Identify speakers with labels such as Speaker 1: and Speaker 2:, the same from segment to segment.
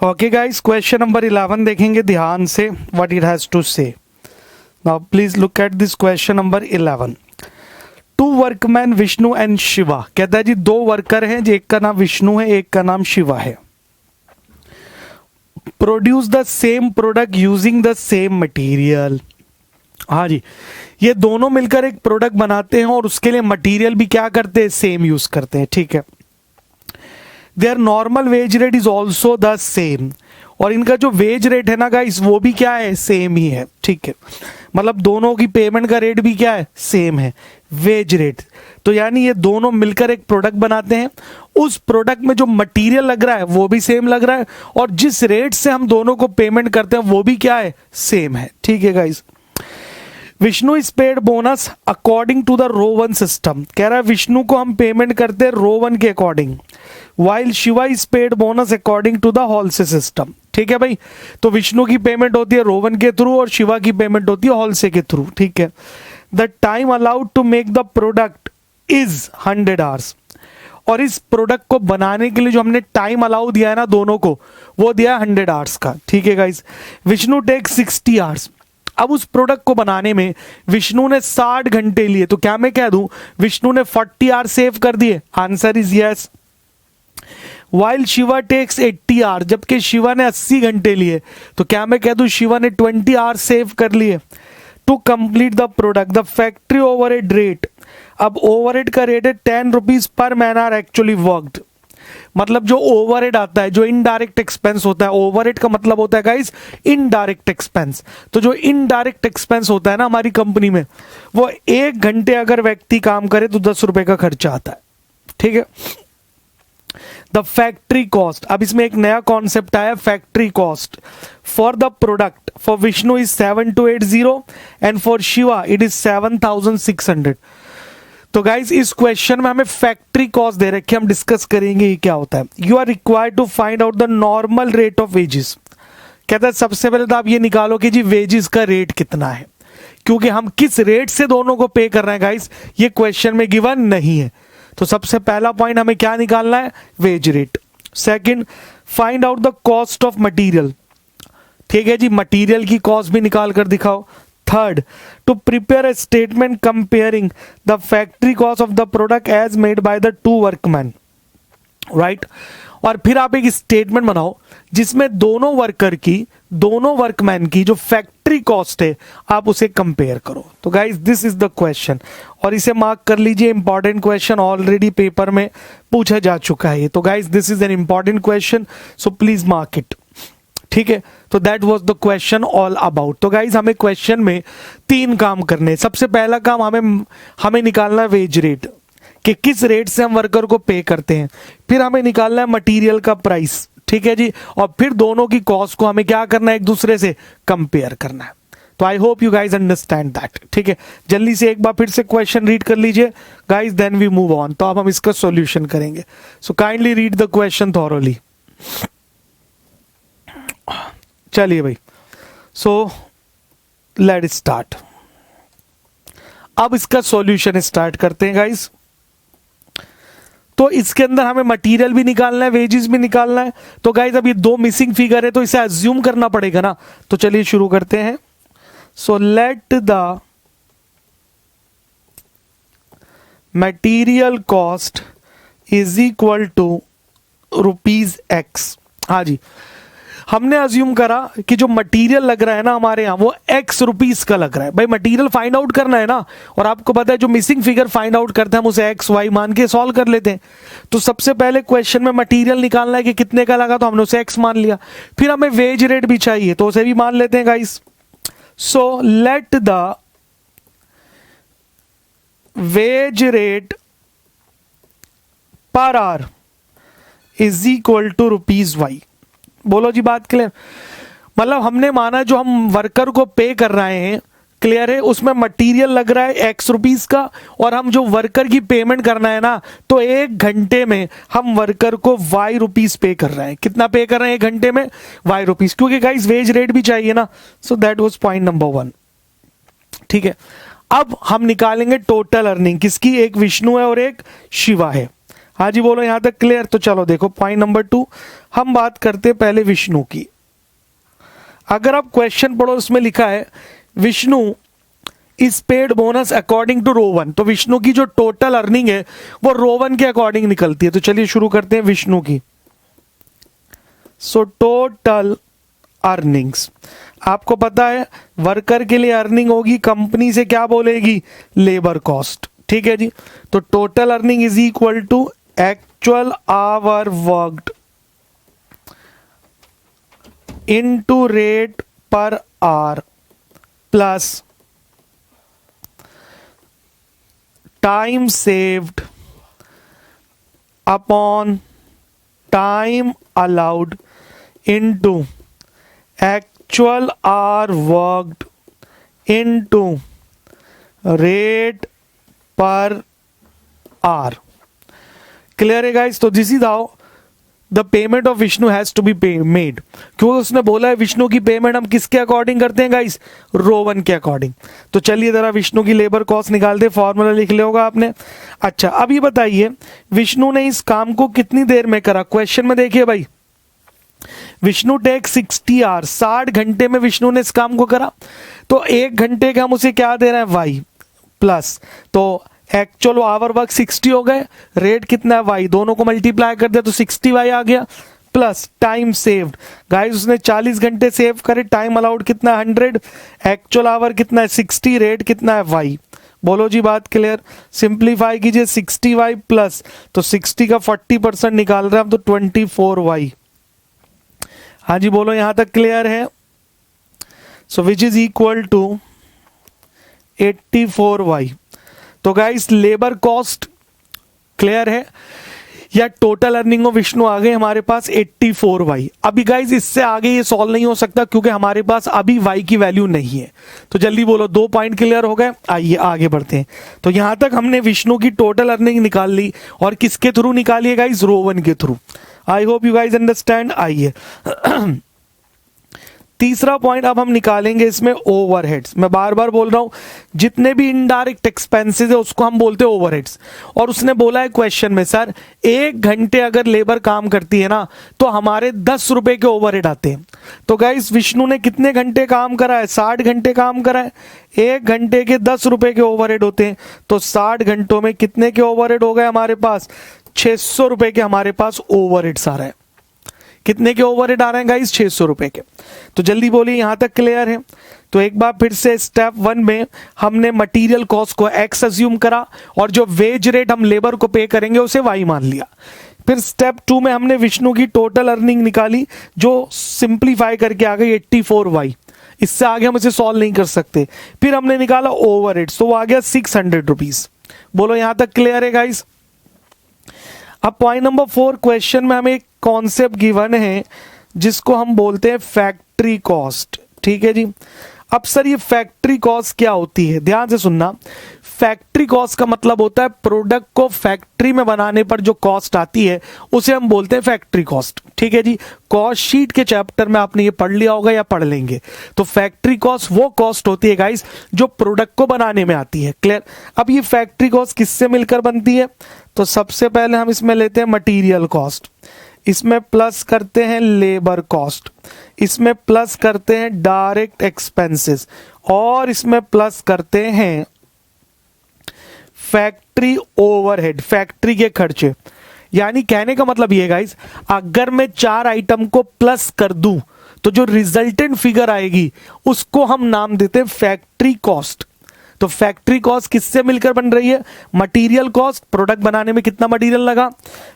Speaker 1: Okay guys, question number 11 देखेंगे ध्यान से what it has to say. Now please look at this question number 11। Two workman Vishnu and Shiva, कहता है जी दो worker हैं, एक का नाम विष्णु है, एक का नाम शिवा है। Produce the same product using the same material. हाँ जी, ये दोनों मिलकर एक प्रोडक्ट बनाते हैं और उसके लिए मटेरियल भी क्या करते हैं, सेम यूज करते हैं। ठीक है, there normal wage rate is also the same, और इनका जो वेज रेट है ना गाइस वो भी क्या है, सेम ही है। ठीक है, मतलब दोनों की पेमेंट का रेट भी क्या है, सेम है, वेज रेट। तो यानी ये दोनों मिलकर एक प्रोडक्ट बनाते हैं, उस प्रोडक्ट में जो मटेरियल लग रहा है वो भी सेम लग रहा है, और जिस रेट से हम दोनों को पेमेंट करते हैं वो भी क्या है, सेम है। ठीक है guys, Vishnu is paid bonus according to the row one system. कह रहा है विष्णु को हम पेमेंट करते हैं रो वन के according, while Shiva is paid bonus according to the Halsey system. ठीक है भाई, तो विष्णु की पेमेंट होती है रो वन के थ्रू और शिवा की पेमेंट होती है होलसे के थ्रू। ठीक है, the time allowed to make the product is 100 hours, और इस प्रोडक्ट को बनाने के लिए जो हमने टाइम अलाउ दिया है ना दोनों को, वो दिया 100 आवर्स का। ठीक है गाइस, विष्णु टेक 60 आवर्स। अब उस प्रोडक्ट को बनाने में विष्णु ने 60 घंटे लिए, तो क्या मैं कह दूं विष्णु ने 40 आवर्स सेव कर दिए? Answer is yes. While Shiva takes 80 hours, जबकि शिवा ने 80 घंटे लिए, तो क्या मैं कह दूं शिवा ने 20 आवर्स सेव कर लिए। To complete the product the factory overhead rate, अब ओवरहेड का रेट है 10 rupees per man our actually worked. मतलब जो ओवरहेड आता है, जो इनडायरेक्ट एक्सपेंस होता है, ओवरहेड का मतलब होता है गाइस इनडायरेक्ट एक्सपेंस। तो जो इनडायरेक्ट एक्सपेंस होता है ना हमारी कंपनी में, वो 1 घंटे अगर व्यक्ति काम करे तो 10 रुपए का खर्चा आता है। ठीक है, द फैक्ट्री कॉस्ट, अब इसमें एक नया कॉन्सेप्ट आया, factory cost for the product for Vishnu is 7280 and for Shiva it is 7600। तो गाइस इस क्वेश्चन में हमें फैक्ट्री कॉस्ट दे रखी है, हम डिस्कस करेंगे ये क्या होता है। You are required to find out the normal rate of wages. कहता है सबसे पहले तो आप ये निकालो कि जी वेजेस का रेट कितना है, क्योंकि हम किस रेट से दोनों को पे कर रहे हैं गाइस ये क्वेश्चन में गिवन नहीं है। तो सबसे पहला पॉइंट हमें क्या निकालना है, wage rate. Second, find out the cost of material. ठीक है जी, मटेरियल की कॉस्ट भी निकाल कर दिखाओ। Third, to prepare a statement comparing the factory cost of the product as made by the two workman, right. और फिर आप एक स्टेटमेंट बनाओ जिसमें दोनों वर्कर की, दोनों वर्कमैन की जो फैक्ट्री कॉस्ट है आप उसे कंपेयर करो। तो guys this is the question, और इसे मार्क कर लीजिए, इंपॉर्टेंट क्वेश्चन ऑलरेडी पेपर में पूछा जा चुका है। तो guys this is an important question, so please mark it. ठीक है, तो that was the question all about. तो गाइज हमें क्वेश्चन में 3 काम करने। सबसे पहला काम हमें निकालना है वेज रेट, कि किस रेट से हम वर्कर को पे करते हैं। फिर हमें निकालना है मटेरियल का प्राइस, ठीक है जी, और फिर दोनों की कॉस्ट को हमें क्या करना है, एक दूसरे से कंपेयर करना है। तो I hope you guys understand that. ठीक है, जल्दी से एक बार फिर से क्वेश्चन रीड कर लीजिए guys, then we move on. तो अब हम इसका सॉल्यूशन करेंगे। So kindly read the question thoroughly. चलिए भाई, सो लेट स्टार्ट। अब इसका सॉल्यूशन स्टार्ट करते हैं गाइस। तो इसके अंदर हमें मटेरियल भी निकालना है, वेजेस भी निकालना है। तो गाइस अब ये 2 मिसिंग फिगर है, तो इसे अज्यूम करना पड़ेगा ना। तो चलिए शुरू करते हैं। So let the material cost is equal to ₹X। हाँ जी, हमने अज्यूम करा कि जो मटेरियल लग रहा है ना हमारे यहां वो X रुपीस का लग रहा है। भाई मटेरियल फाइंड आउट करना है ना, और आपको पता है जो मिसिंग फिगर फाइंड आउट करते हैं हम उसे X Y मान के सॉल्व कर लेते हैं। तो सबसे पहले क्वेश्चन में मटेरियल निकालना है कि कितने का लगा, तो हमने उसे X मान लिया। फिर हमें वेज रेट भी चाहिए, तो उसे भी मान लेते हैं guys. So let the wage rate per hour is equal to ₹Y। बोलो जी, बात क्लियर। मतलब हमने माना जो हम वर्कर को पे कर रहे हैं, क्लियर है, उसमें मटेरियल लग रहा है X रुपीस का, और हम जो वर्कर की पेमेंट करना है ना, तो 1 घंटे में हम वर्कर को Y रुपीस पे कर रहे हैं। कितना पे कर रहे हैं 1 घंटे में? Y रुपीस, क्योंकि गाइस वेज रेट भी चाहिए ना। So that was point number 1। ठीक है, अब हम निकालेंगे टोटल अर्निंग किसकी, एक विष्णु है और एक शिवा है। हाँ जी बोलो यहां तक क्लियर। तो चलो देखो पॉइंट नंबर 2 हम बात करते हैं पहले विष्णु की। अगर आप क्वेश्चन पढ़ो उसमें लिखा है Vishnu is paid bonus according to row 1, तो विष्णु की जो टोटल अर्निंग है वो रो 1 के अकॉर्डिंग निकलती है। तो चलिए शुरू करते हैं विष्णु की। सो टोटल अर्निंग्स, आपको पता है वर्कर के लिए अर्निंग होगी कंपनी से क्या बोलेगी, लेबर कॉस्ट, ठीक है जी। तो total earning is equal to actual hour worked into rate per hour plus time saved upon time allowed into actual hour worked into rate per hour. Clear है guys. तो this is how the payment of Vishnu has to be made, क्योंकि उसने बोला है विष्णु की payment हम किसके according करते हैं गाइस, रो 1 के अकॉर्डिंग। तो चलिए जरा विष्णु की लेबर कॉस्ट निकाल दे, फॉर्मूला लिख लिया होगा आपने। अच्छा अब ये बताइए विष्णु ने इस काम को कितनी देर में करा। क्वेश्चन में देखिए भाई, विष्णु टेक 60 आवर्स, 60 घंटे में विष्णु ने इस काम को करा। तो 1 घंटे का हम उसे क्या दे रहे हैं, वाई प्लस, तो एक्चुअल आवर वर्क 60 हो गए, रेट कितना है वाई, दोनों को मल्टीप्लाई कर दिया तो 60 वाई आ गया, प्लस टाइम सेव्ड, गाइस उसने 40 घंटे सेव करे, टाइम अलाउड कितना 100, एक्चुअल आवर कितना है 60, रेट कितना है वाई। बोलो जी बात क्लियर। सिंप्लीफाई कीजिए 60 वाई प्लस, तो 60 का 40% निकाल रहे हैं हम, तो 24 वाई। हाँ जी बोलो यहां तक क्लियर है। So which is equal to 84 Y. तो गाइस लेबर कॉस्ट क्लियर है, या टोटल अर्निंग ऑफ विष्णु आ गए हमारे पास 84 वाई। अभी गाइस इससे आगे ये सॉल्व नहीं हो सकता क्योंकि हमारे पास अभी वाई की वैल्यू नहीं है। तो जल्दी बोलो, 2 पॉइंट क्लियर हो गए। आइए आगे बढ़ते हैं। तो यहां तक हमने विष्णु की टोटल अर्निंग निकाल ली, और किसके थ्रू निकाली है गाइस, रो 1 के through. I hope you guys understand. आइए तीसरा पॉइंट अब हम निकालेंगे इसमें ओवरहेड्स। मैं बार बार बोल रहा हूं जितने भी इनडायरेक्ट एक्सपेंसेस है उसको हम बोलते हैं ओवरहेड्स। और उसने बोला है क्वेश्चन में सर 1 घंटे अगर लेबर काम करती है ना तो हमारे 10 रुपए के ओवरहेड आते हैं। तो गाइस विष्णु ने कितने घंटे काम करा है, 60 घंटे काम करा है, 1 घंटे के 10 रुपए के ओवरहेड होते हैं। तो 60 घंटों में कितने के ओवरहेड हो गए हमारे पास, 600 रुपए के हमारे पास ओवरहेड्स आ रहे हैं। कितने के ओवरहेड आ रहे हैं गाइस, 600 रुपए के। तो जल्दी बोलिए यहां तक क्लियर है। तो एक बार फिर से स्टेप 1 में हमने मटेरियल कॉस्ट को एक्स अज्यूम करा, और जो वेज रेट हम लेबर को पे करेंगे उसे वाई मान लिया। फिर स्टेप 2 में हमने विष्णु की टोटल अर्निंग निकाली जो सिंप्लीफाई करके आ गई 84 वाई। इससे आगे हम इसे सॉल्व नहीं कर सकते। फिर हमने निकाला ओवरहेड्स, तो वो आ गया 600 रुपीज। बोलो यहां तक क्लियर है गाइस। अब पॉइंट नंबर 4 क्वेश्चन में हमें एक कॉन्सेप्ट गिवन है जिसको हम बोलते हैं फैक्ट्री कॉस्ट, ठीक है जी। अब सर ये फैक्ट्री कॉस्ट क्या होती है, ध्यान से सुनना। फैक्ट्री कॉस्ट का मतलब होता है प्रोडक्ट को फैक्ट्री में बनाने पर जो कॉस्ट आती है उसे हम बोलते हैं फैक्ट्री कॉस्ट, ठीक है जी। कॉस्ट शीट के चैप्टर में आपने ये पढ़ लिया होगा या पढ़ लेंगे। तो फैक्ट्री कॉस्ट वो कॉस्ट होती है गाइस जो प्रोडक्ट को बनाने में आती है। क्लियर। अब ये फैक्ट्री कॉस्ट किससे मिलकर बनती है, तो सबसे पहले हम इसमें लेते हैं मटीरियल कॉस्ट, इसमें प्लस करते हैं लेबर कॉस्ट, इसमें प्लस करते हैं डायरेक्ट एक्सपेंसेस, और इसमें प्लस करते हैं फैक्ट्री ओवरहेड, फैक्ट्री के खर्चे। यानी कहने का मतलब ये गाइस, अगर मैं 4 आइटम को प्लस कर दूं तो जो रिजल्टेंट फिगर आएगी उसको हम नाम देते हैं फैक्ट्री कॉस्ट। तो फैक्ट्री कॉस्ट किससे मिलकर बन रही है, मटेरियल कॉस्ट, प्रोडक्ट बनाने में कितना मटेरियल लगा,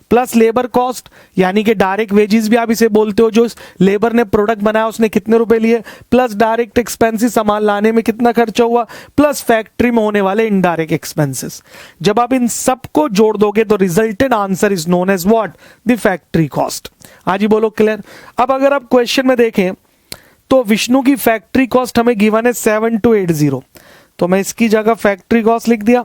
Speaker 1: प्लस लेबर कॉस्ट यानी कि डायरेक्ट वेजेस भी आप इसे बोलते हो, जो लेबर ने प्रोडक्ट बनाया उसने कितने रुपए लिए, प्लस डायरेक्ट एक्सपेंसेस सामान लाने में कितना खर्चा हुआ, प्लस फैक्ट्री में होने वाले इनडायरेक्ट एक्सपेंसेस। जब आप इन सबको जोड़ दोगे तो resultant answer is known as what, the factory cost. हाँ जी बोलो क्लियर। अब अगर आप क्वेश्चन में देखें तो विष्णु की फैक्ट्री कॉस्ट हमें गिवन है 7280, तो मैं इसकी जगह फैक्ट्री कॉस्ट लिख दिया।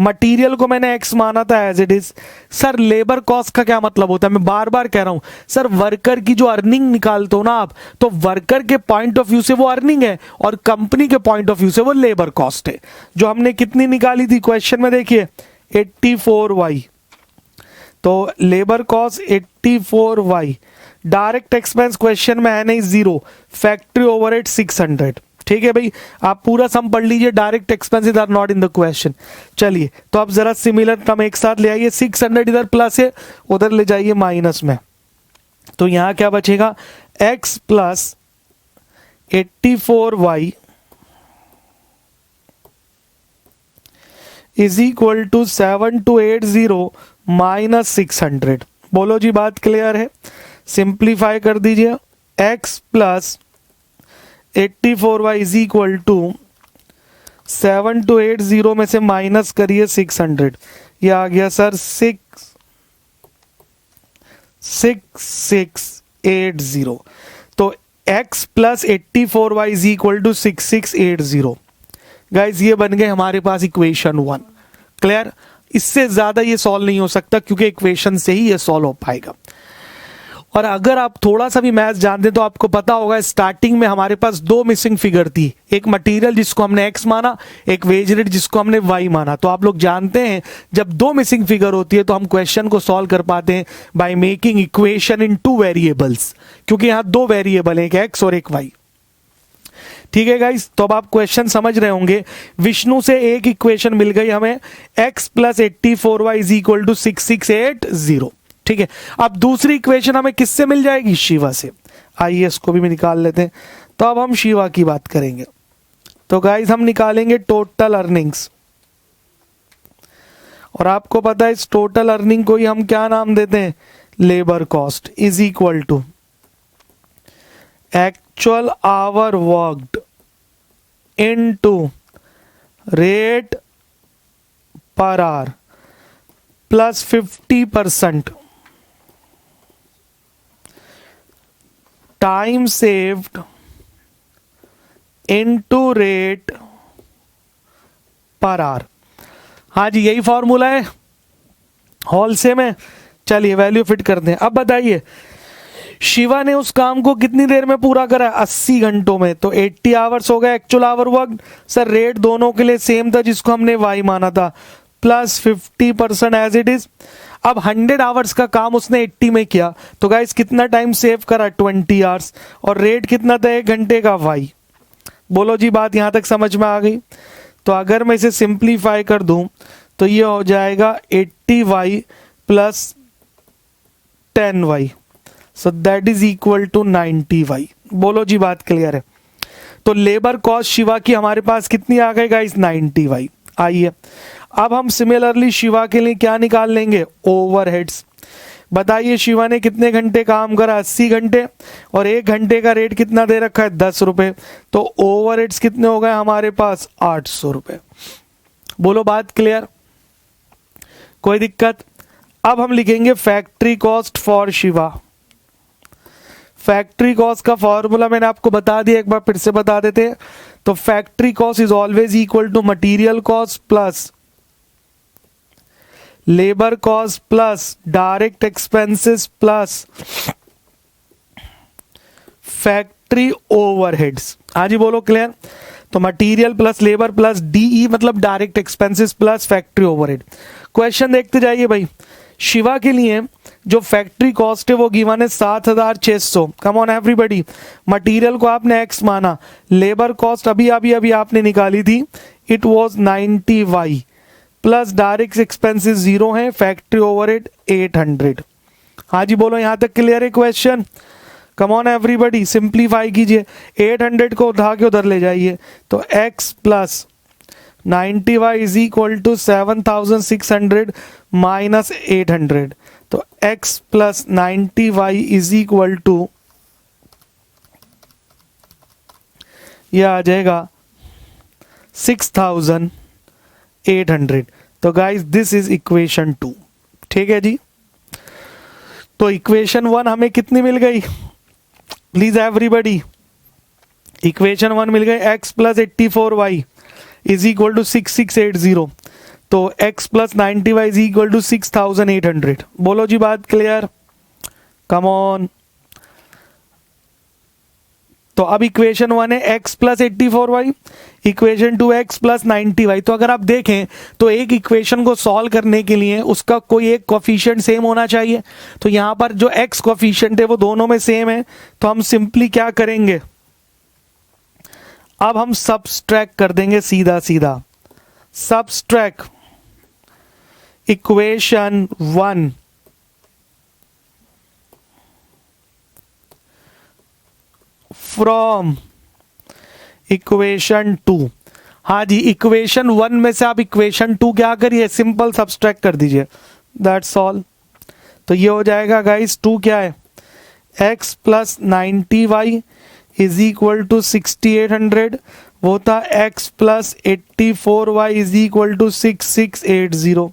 Speaker 1: मटेरियल को मैंने एक्स माना था as it is. Sir labour cost का क्या मतलब होता है, मैं बार बार कह रहा हूं सर, वर्कर की जो अर्निंग निकालते हो ना आप, तो वर्कर के पॉइंट ऑफ व्यू से वो अर्निंग है और कंपनी के पॉइंट ऑफ व्यू से वो लेबर कॉस्ट है। जो हमने कितनी निकाली थी क्वेश्चन में देखिए 84 वाई। तो labour cost 84y, direct expense question में है नहीं, 0, फैक्ट्री ओवरहेड 600। ठीक है भाई, आप पूरा सम पढ़ लीजिए, direct expenses are not in the question. चलिए, तो आप जरा सिमिलर टर्म एक साथ ले आइए, 600 इधर प्लस है, उधर ले जाइए माइनस में। तो यहां क्या बचेगा, x plus 84y is equal to 7280 minus 600। बोलो जी, बात क्लियर है? सिंप्लीफाई कर दीजिए, x plus 84y is equal to 7280 में से माइनस करिए 600, ये आ गया सर 6680। तो x plus 84y is equal to 6680। Guys, ये बन गए हमारे पास इक्वेशन 1। क्लियर? इससे ज्यादा ये सॉल्व नहीं हो सकता, क्योंकि इक्वेशन से ही ये सॉल्व हो पाएगा। और अगर आप थोड़ा सा भी मैथ्स जानते हैं तो आपको पता होगा, स्टार्टिंग में हमारे पास दो मिसिंग फिगर थी, एक मटेरियल जिसको हमने x माना, एक वेज रेट जिसको हमने y माना। तो आप लोग जानते हैं, जब दो मिसिंग फिगर होती है तो हम क्वेश्चन को सॉल्व कर पाते हैं by making equation in 2 variables, क्योंकि यहां 2 वेरिएबल है, एक x और एक y। ठीक है गाइस, तो अब आप क्वेश्चन समझ रहे होंगे। विष्णु से एक इक्वेशन मिल गई हमें, x plus 84y is equal to 6680। ठीक है, अब दूसरी इक्वेशन हमें किससे मिल जाएगी? शिवा से। आइए इसको भी निकाल लेते हैं। तो अब हम शिवा की बात करेंगे। तो गाइस, हम निकालेंगे टोटल अर्निंग्स, और आपको पता है इस टोटल अर्निंग को ही हम क्या नाम देते हैं? Labour cost is equal to actual hour worked into rate per hour plus 50% time saved into rate per hour. हाँ जी, यही फॉर्मूला है हॉल से में। चलिए वैल्यू फिट करते हैं। अब बताइए, शिवा ने उस काम को कितनी देर में पूरा करा? 80 घंटों में। तो 80 आवर्स हो गया actual hour work. Sir rate दोनों के लिए सेम था जिसको हमने y माना था, प्लस 50% एज इट इज। अब 100 आवर्स का काम उसने 80 में किया, तो गाइस कितना टाइम सेव करा? 20 आवर्स। और रेट कितना था 1 घंटे का? y। बोलो जी, बात यहां तक समझ में आ गई? तो अगर मैं इसे सिंप्लीफाई कर दूं तो ये हो जाएगा 80y plus 10y, so that is equal to 90y। बोलो जी, बात क्लियर है? तो लेबर कॉस्ट शिवा की हमारे पास कितनी आ गई गाइस? 90y। आइए अब हम सिमिलरली शिवा के लिए क्या निकाल लेंगे? ओवरहेड्स। बताइए, शिवा ने कितने घंटे काम करा? 80 घंटे, और 1 घंटे का रेट कितना दे रखा है? 10 रुपए। तो ओवरहेड्स कितने हो गए हमारे पास? 800 रुपए। बोलो, बात क्लियर? कोई दिक्कत? अब हम लिखेंगे factory cost for Shiva. Factory cost का फॉर्मूला मैंने आपको बता दिया, एक बार फिर से बता देते हैं। तो factory cost is always equal to material cost plus labour cost plus direct expenses plus factory overheads. हाँ जी, बोलो क्लियर? तो material plus labour plus DE मतलब direct expenses plus factory overhead. Question देखते जाइए भाई। शिवा के लिए जो फैक्ट्री कॉस्ट है वो गिवन है 7600। कम ऑन एवरीबॉडी। मटेरियल को आपने x माना, लेबर कॉस्ट अभी आपने निकाली थी, it was 90y, plus direct expenses 0 है, फैक्ट्री ओवरहेड 800। हाँ जी, बोलो, यहां तक क्लियर है question? Come on everybody, simplify कीजिए। 800 को उठा के उधर ले जाइए, तो x plus 90y is equal to 7600 minus 800। तो x plus 90y is equal to, यह आ जाएगा 6800। तो गाइस दिस इज इक्वेशन 2। ठीक है जी? तो इक्वेशन 1 हमें कितनी मिल गई? प्लीज एवरीबॉडी, इक्वेशन 1 मिल गई x plus 84y is equal to 6680। तो x plus 90y is equal to 6800। बोलो जी, बात क्लियर? Come on. तो तो अब इक्वेशन 1 है x plus 84y, equation 2 x plus 90y। तो अगर आप देखें तो एक इक्वेशन को सॉल्व करने के लिए उसका कोई एक कोफिशिएंट सेम होना चाहिए। तो यहां पर जो x कोफिशिएंट है वो दोनों में सेम है, तो हम सिंपली क्या करेंगे, अब हम सबट्रैक्ट कर देंगे सीधा सीधा। Subtract equation 1 from equation 2। हाँ जी, इक्वेशन 1 में से आप इक्वेशन 2 क्या करिए, सिंपल सबट्रैक्ट कर दीजिए, दैट्स ऑल। तो ये हो जाएगा गाइस, 2 क्या है, x plus 90y is equal to 6800, वो था x plus 84y is equal to 6680।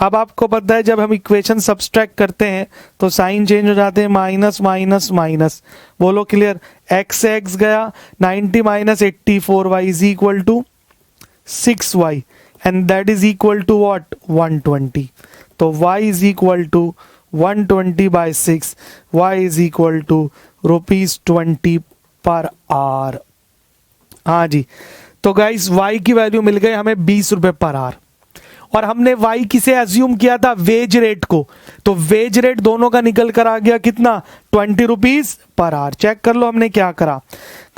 Speaker 1: अब आपको पता है जब हम इक्वेशन सबट्रैक्ट करते हैं तो साइन चेंज हो जाते हैं, माइनस माइनस माइनस, बोलो क्लियर। x से x गया, 90 minus 84y is equal to 6y and that is equal to what, 120। तो y is equal to 120 by 6, y is equal to ₹20 per hour. हाँ जी, तो गाइस y की value मिल गई हमें ₹20 पर आवर, और हमने y किसे एज्यूम किया था, वेज रेट को। तो वेज रेट दोनों का निकल कर आ गया कितना, ₹20 पर आवर। चेक कर लो हमने क्या करा।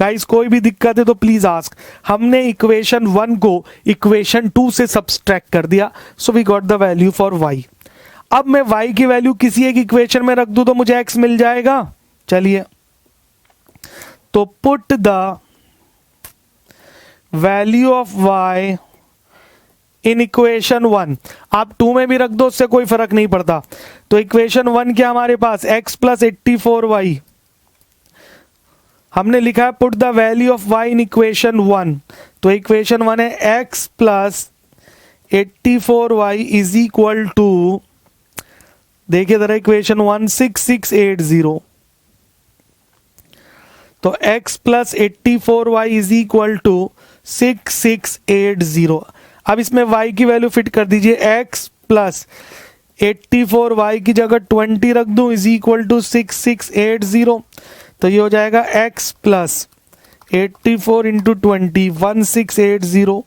Speaker 1: गाइस कोई भी दिक्कत है तो प्लीज आस्क। हमने इक्वेशन 1 को इक्वेशन 2 से सबट्रैक्ट कर दिया, so we got the value for y। अब मैं y की वैल्यू किसी एक इक्वेशन में रख दूं तो मुझे x मिल जाएगा। चलिए, तो put the value of y in equation 1। आप 2 में भी रख दो, उससे कोई फर्क नहीं पड़ता। तो इक्वेशन 1 क्या हमारे पास, x प्लस 84y, हमने लिखा है put the value of y in equation 1। तो इक्वेशन 1 है x plus 84y is equal to, देखिए जरा इक्वेशन 1, 6680। तो x plus 84y is equal to 6680। अब इसमें y की वैल्यू फिट कर दीजिए, x प्लस 84y की जगह 20 रख दूं इज इक्वल टू 6680। तो ये हो जाएगा x plus 84 into 20, 1680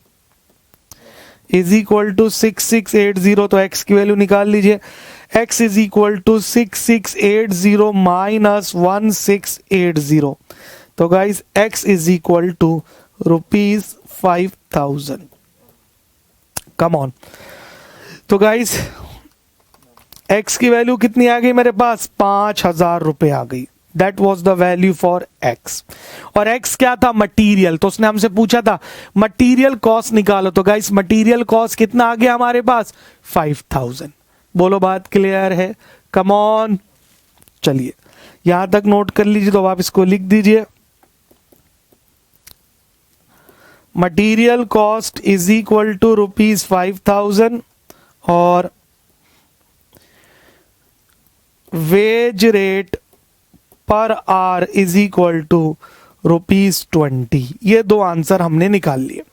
Speaker 1: is equal to 6680। तो x की वैल्यू निकाल लीजिए, x is equal to 6680 minus 1680। तो guys x is equal to ₹5000। Come on. तो गाइस x की वैल्यू कितनी आ गई मेरे पास, ₹5000 आ गई। That was the value for x। और x क्या था, मटीरियल। तो उसने हमसे पूछा था मटीरियल कॉस्ट निकालो। तो गाइस मटीरियल कॉस्ट कितना आ गया हमारे पास, 5000। बोलो बात क्लियर है, कम ऑन। चलिए यहां तक नोट कर लीजिए, तो आप इसको लिख दीजिए, material cost is equal to ₹5000 और wage rate per hour is equal to ₹20। ये दो आंसर हमने निकाल लिए।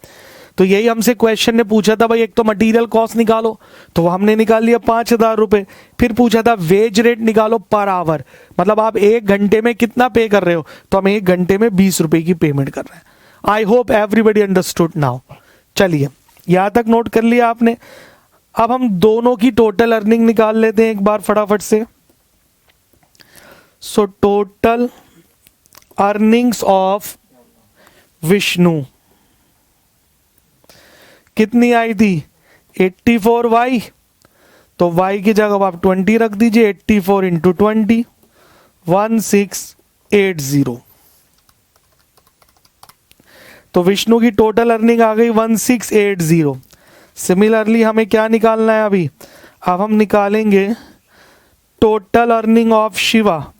Speaker 1: तो यही हमसे क्वेश्चन ने पूछा था भाई, एक तो मटेरियल कॉस्ट निकालो, तो वो हमने निकाल लिया ₹5000। फिर पूछा था वेज रेट निकालो पर आवर, मतलब आप 1 घंटे में कितना पे कर रहे हो, तो हम 1 घंटे में ₹20 की पेमेंट कर रहे हैं। I hope everybody understood now. चलिए यहां तक नोट कर लिया आपने। अब हम दोनों की टोटल अर्निंग निकाल लेते हैं एक बार फटाफट से। So total earnings of Vishnu कितनी आई थी, 84y। तो y की जगह आप 20 रख दीजिए, 84 इंटू 20, 1680। तो विष्णु की टोटल अर्निंग आ गई 1680। सिमिलरली हमें क्या निकालना है अभी, अब हम निकालेंगे total earning of Shiva.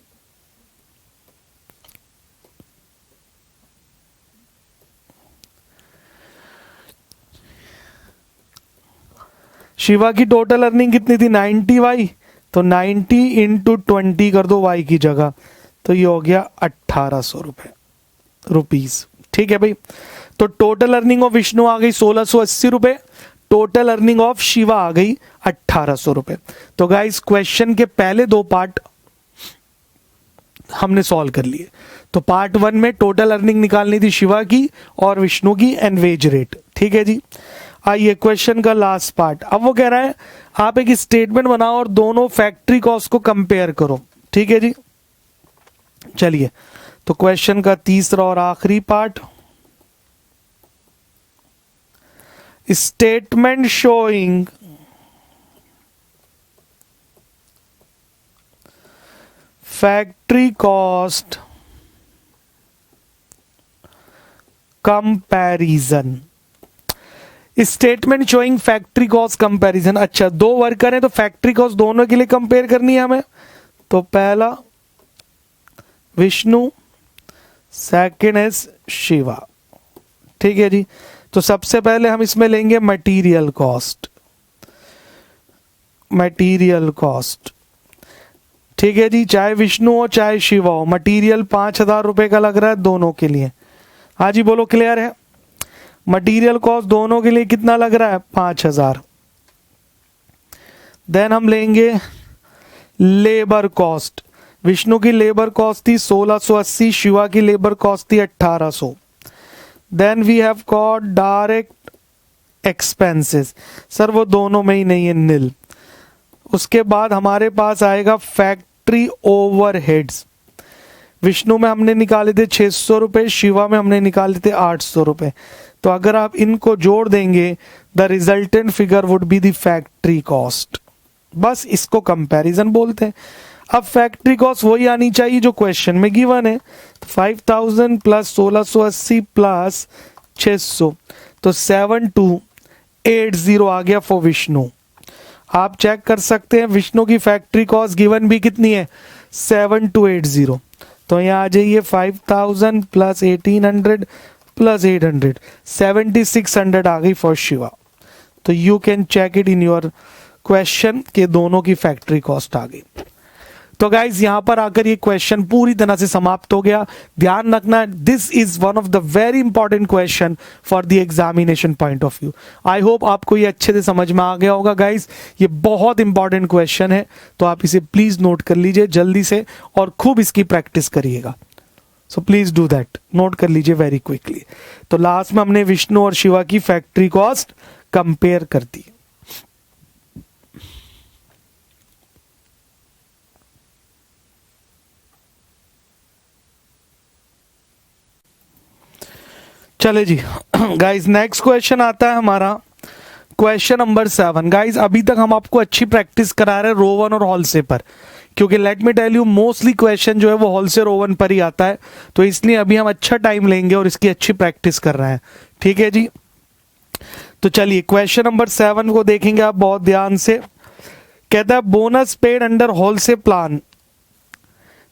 Speaker 1: Shiva की टोटल अर्निंग कितनी थी, 90y। तो 90 इंटू 20 कर दो y की जगह, तो ये हो गया 1800 रुपीज। ठीक है भाई। तो टोटल अर्निंग ऑफ विष्णु आ गई 1680 रुपए, टोटल अर्निंग ऑफ शिवा आ गई 1800 रुपए। तो गाइस क्वेश्चन के पहले 2 पार्ट हमने सॉल्व कर लिए। तो पार्ट 1 में टोटल अर्निंग निकालनी थी शिवा की और विष्णु की एंड वेज रेट। ठीक है जी। आइए क्वेश्चन का लास्ट पार्ट। अब वो कह रहा है आप एक स्टेटमेंट बनाओ और दोनों फैक्ट्री कॉस्ट को कंपेयर करो। ठीक है जी। चलिए तो क्वेश्चन का तीसरा और आखिरी part, statement showing factory cost comparison. Statement showing factory cost comparison. अच्छा, 2 वर्कर हैं तो फैक्ट्री कॉस्ट दोनों के लिए कंपेयर करनी है हमें। तो पहला विष्णु, सेकंड इज शिवा। ठीक है जी। तो सबसे पहले हम इसमें लेंगे मटेरियल कॉस्ट। मटेरियल कॉस्ट, ठीक है जी, चाहे विष्णु हो चाहे शिवा हो, मटेरियल 5,000 रुपए का लग रहा है दोनों के लिए। हाँ जी बोलो, क्लियर है? मटेरियल कॉस्ट दोनों के लिए कितना लग रहा है? 5,000। देन हम लेंगे लेबर कॉस्ट। विष्णु की लेबर कॉस्ट थी 1680, शिवा की लेबर कॉस्ट थी 1800। Then we have got direct expenses. Sir वो दोनों में ही नहीं है, नील। उसके बाद हमारे पास आएगा फैक्ट्री ओवरहेड्स। विष्णु में हमने निकाले थे 600 रुपए, शिवा में हमने निकाले थे 800 रुपए। तो अगर आप इनको जोड़ देंगे the resultant figure would be the factory cost. बस इसको कंपैरिजन बोलते हैं। अब फैक्ट्री कॉस्ट वही आनी चाहिए जो क्वेश्चन में गिवन है। 5000 प्लस 1680 प्लस 600, तो 7280 आ गया फॉर विष्णु। आप चेक कर सकते हैं विष्णु की फैक्ट्री कॉस्ट गिवन भी कितनी है? 7280। तो यहाँ आ जाइए 5000 प्लस 1800 प्लस 800, 7600 आ गई फॉर शिवा। तो you can check it in your question के दोनों की फैक्ट्री कॉस्ट आ गई। तो गाइज यहां पर आकर ये क्वेश्चन पूरी तरह से समाप्त हो गया। ध्यान रखना, this is one of the very important question for the examination point of view. I hope आपको ये अच्छे से समझ में आ गया होगा गाइज। ये बहुत इंपॉर्टेंट क्वेश्चन है, तो आप इसे प्लीज नोट कर लीजिए जल्दी से और खूब इसकी प्रैक्टिस करिएगा। So please do that, note कर लीजिए वेरी क्विकली। तो लास्ट में हमने विष्णु और शिवा की फैक्ट्री कॉस्ट कंपेयर कर दी। चले जी गाइज, नेक्स्ट क्वेश्चन आता है हमारा क्वेश्चन नंबर 7। गाइज अभी तक हम आपको अच्छी प्रैक्टिस करा रहे हैं रो 1 और हॉल से पर, क्योंकि let me tell you mostly question जो है वो हॉल से रो 1 पर ही आता है। तो इसलिए अभी हम अच्छा टाइम लेंगे और इसकी अच्छी प्रैक्टिस कर रहे हैं। ठीक है जी। तो चलिए क्वेश्चन नंबर 7 को देखेंगे आप बहुत ध्यान से। कहता है bonus paid under Halsey plan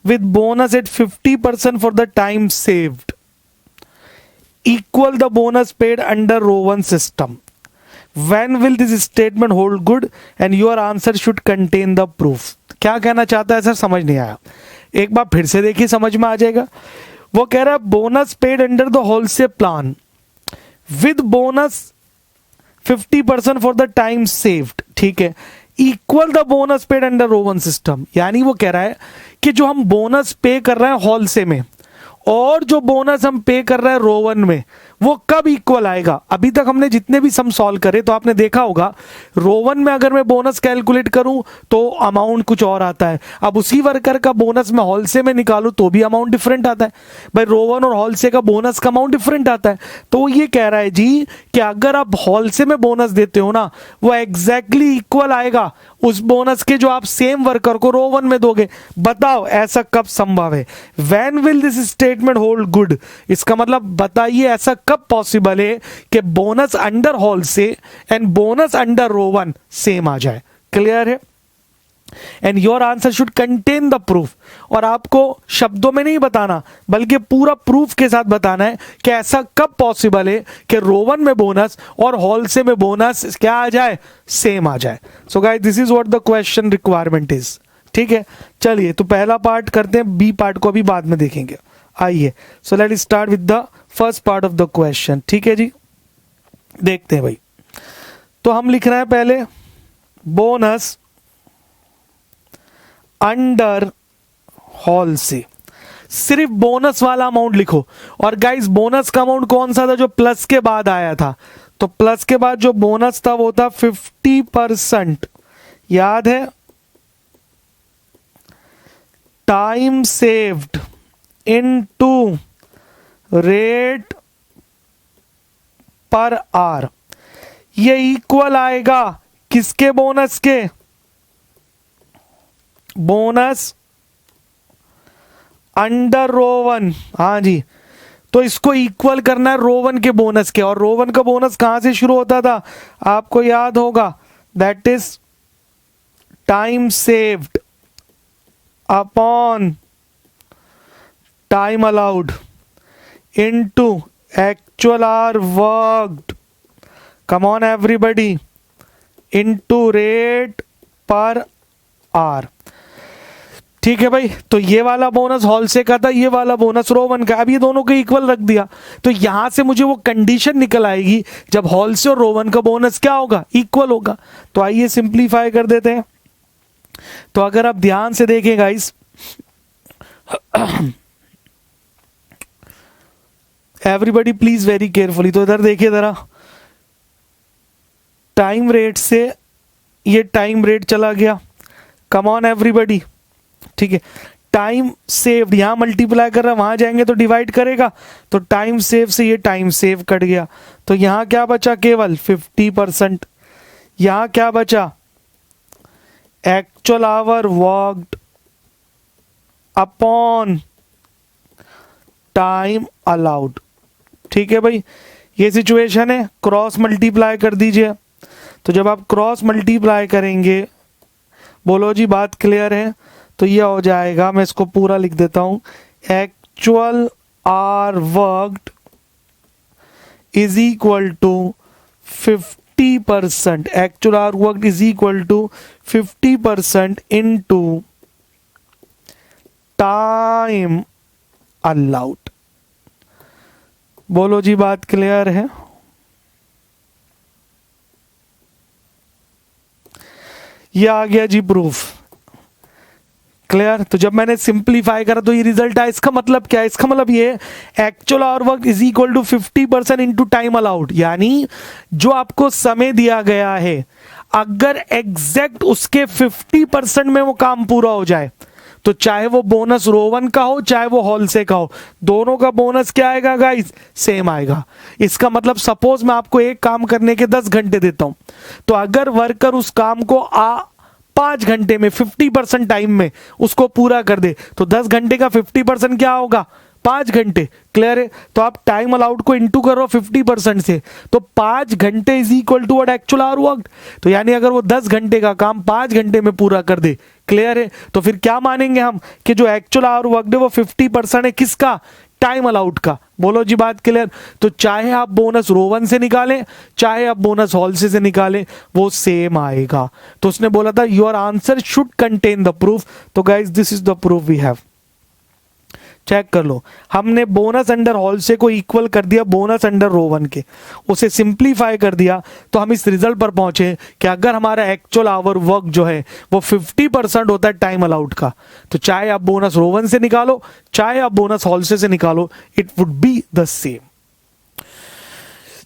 Speaker 1: with bonus at 50% for the time saved equal the bonus paid under row 1 system. When will this statement hold good and your answer should contain the proof? क्या कहना चाहता है sir? समझ नहीं आया, एक बार फिर से देखिए, समझ में आ जाएगा। वो कह रहा है bonus paid under the Halsey plan with bonus 50% for the time saved, ठीक है, equal the bonus paid under row 1 system. यानी वो कह रहा है कि जो हम बोनस पे कर रहे हैं होलसेल में और जो बोनस हम पे कर रहे हैं रो 1 में, वो कब इक्वल आएगा। अभी तक हमने जितने भी सम सॉल्व करे तो आपने देखा होगा रो 1 में अगर मैं बोनस कैलकुलेट करूं तो अमाउंट कुछ और आता है। अब उसी वर्कर का बोनस मैं हॉलसे में निकालूं तो भी अमाउंट डिफरेंट आता है। भाई रो 1 और हॉलसे का बोनस का अमाउंट डिफरेंट आता है। तो ये कह रहा है जी कि अगर आप हॉलसे में बोनस देते हो ना, वो एग्जैक्टली इक्वल आएगा उस बोनस के जो आप सेम वर्कर को रो 1 में दोगे। बताओ ऐसा कब संभव है? When will this statement hold good? इसका मतलब बताइए ऐसा कब पॉसिबल है कि bonus under Halsey and bonus under row 1 same आ जाए। क्लियर है? And your answer should contain the proof. और आपको शब्दों में नहीं बताना बल्कि पूरा प्रूफ के साथ बताना है कि ऐसा कब पॉसिबल है कि रो 1 में बोनस और हॉल से में बोनस क्या आ जाए? सेम आ जाए। So guys this is what the question requirement is. ठीक है, चलिए तो पहला पार्ट करते हैं, बी पार्ट को अभी बाद में देखेंगे। आइए, so let start with the first part of the question. ठीक है जी, देखते हैं भाई। तो हम लिख रहे हैं पहले बोनस अंडर हॉल से। सिर्फ बोनस वाला अमाउंट लिखो। और गाइस बोनस का अमाउंट कौन सा था जो प्लस के बाद आया था? तो प्लस के बाद जो बोनस था वो था 50%, याद है? Time saved into rate per our, ये इक्वल आएगा किसके बोनस के? बोनस अंडर रो वन। हाँ जी, तो इसको इक्वल करना है रो वन के बोनस के। और रो वन का बोनस कहां से शुरू होता था? आपको याद होगा, that is time saved upon time allowed into actual hour worked, come on everybody, into rate per hour. ठीक है भाई, तो ये वाला बोनस हॉल से का था, ये वाला बोनस रो वन का। अब ये दोनों को इक्वल रख दिया तो यहां से मुझे वो कंडीशन निकल आएगी जब हॉल से और रो वन का बोनस क्या होगा? इक्वल होगा। तो आइए सिंप्लीफाई कर देते हैं। तो अगर आप ध्यान से देखें guys, everybody please very carefully, तो इधर देखिए जरा, टाइम रेट से ये टाइम रेट चला गया, कम ऑन एवरीबॉडी, ठीक है। टाइम सेव्ड यहां मल्टीप्लाई कर रहा है, वहां जाएंगे तो डिवाइड करेगा, तो टाइम सेव से ये टाइम सेव कट गया, तो यहां क्या बचा? केवल 50%। यहां क्या बचा? Actual hour worked upon time allowed. ठीक है भाई, ये सिचुएशन है। क्रॉस मल्टीप्लाई कर दीजिए। तो जब आप क्रॉस मल्टीप्लाई करेंगे, बोलो जी बात क्लियर है? तो ये हो जाएगा, मैं इसको पूरा लिख देता हूं, actual hour worked is equal to 50%, actual hour worked is equal to 50% into time allowed. बोलो जी बात क्लियर है? ये आ गया जी प्रूफ, क्लियर। तो जब मैंने सिंप्लीफाई करा तो ये रिजल्ट आया। इसका मतलब क्या है? इसका मतलब ये actual hour work is equal to 50% into time allowed, यानी जो आपको समय दिया गया है, अगर एग्जैक्ट उसके 50% में वो काम पूरा हो जाए, तो चाहे वो बोनस रो वन का हो चाहे वो हॉल से का हो, दोनों का बोनस क्या आएगा गाइस? सेम आएगा। इसका मतलब सपोज मैं आपको एक काम करने के 10 घंटे देता हूं, तो अगर वर्कर उस काम को 5 घंटे में 50% टाइम में उसको पूरा कर दे, तो 10 घंटे का 50% क्या होगा? 5 घंटे। क्लियर है? तो आप टाइम अलाउड को इंटू करो 50% से, तो 5 घंटे is equal to what? Actual hour work. तो यानी अगर वो 10 घंटे का काम 5 घंटे में पूरा कर दे, क्लियर है, तो फिर क्या मानेंगे हम कि जो एक्चुअल आवर वर्क है वो 50% है किसका? टाइम अलाउड का। बोलो जी बात क्लियर? तो चाहे आप बोनस रो वन से निकालें चाहे आप बोनस हॉल से निकालें, वो सेम आएगा। तो उसने बोला था your answer should contain the proof. तो guys this is the proof we have. Check कर लो, हमने बोनस अंडर हॉल से को इक्वल कर दिया बोनस अंडर रो वन के, उसे सिंप्लीफाई कर दिया, तो हम इस रिजल्ट पर पहुंचे कि अगर हमारा एक्चुअल आवर वर्क जो है वो 50% होता है टाइम अलाउड का, तो चाहे आप बोनस रो वन से निकालो चाहे आप बोनस हॉल से निकालो, it would be the same.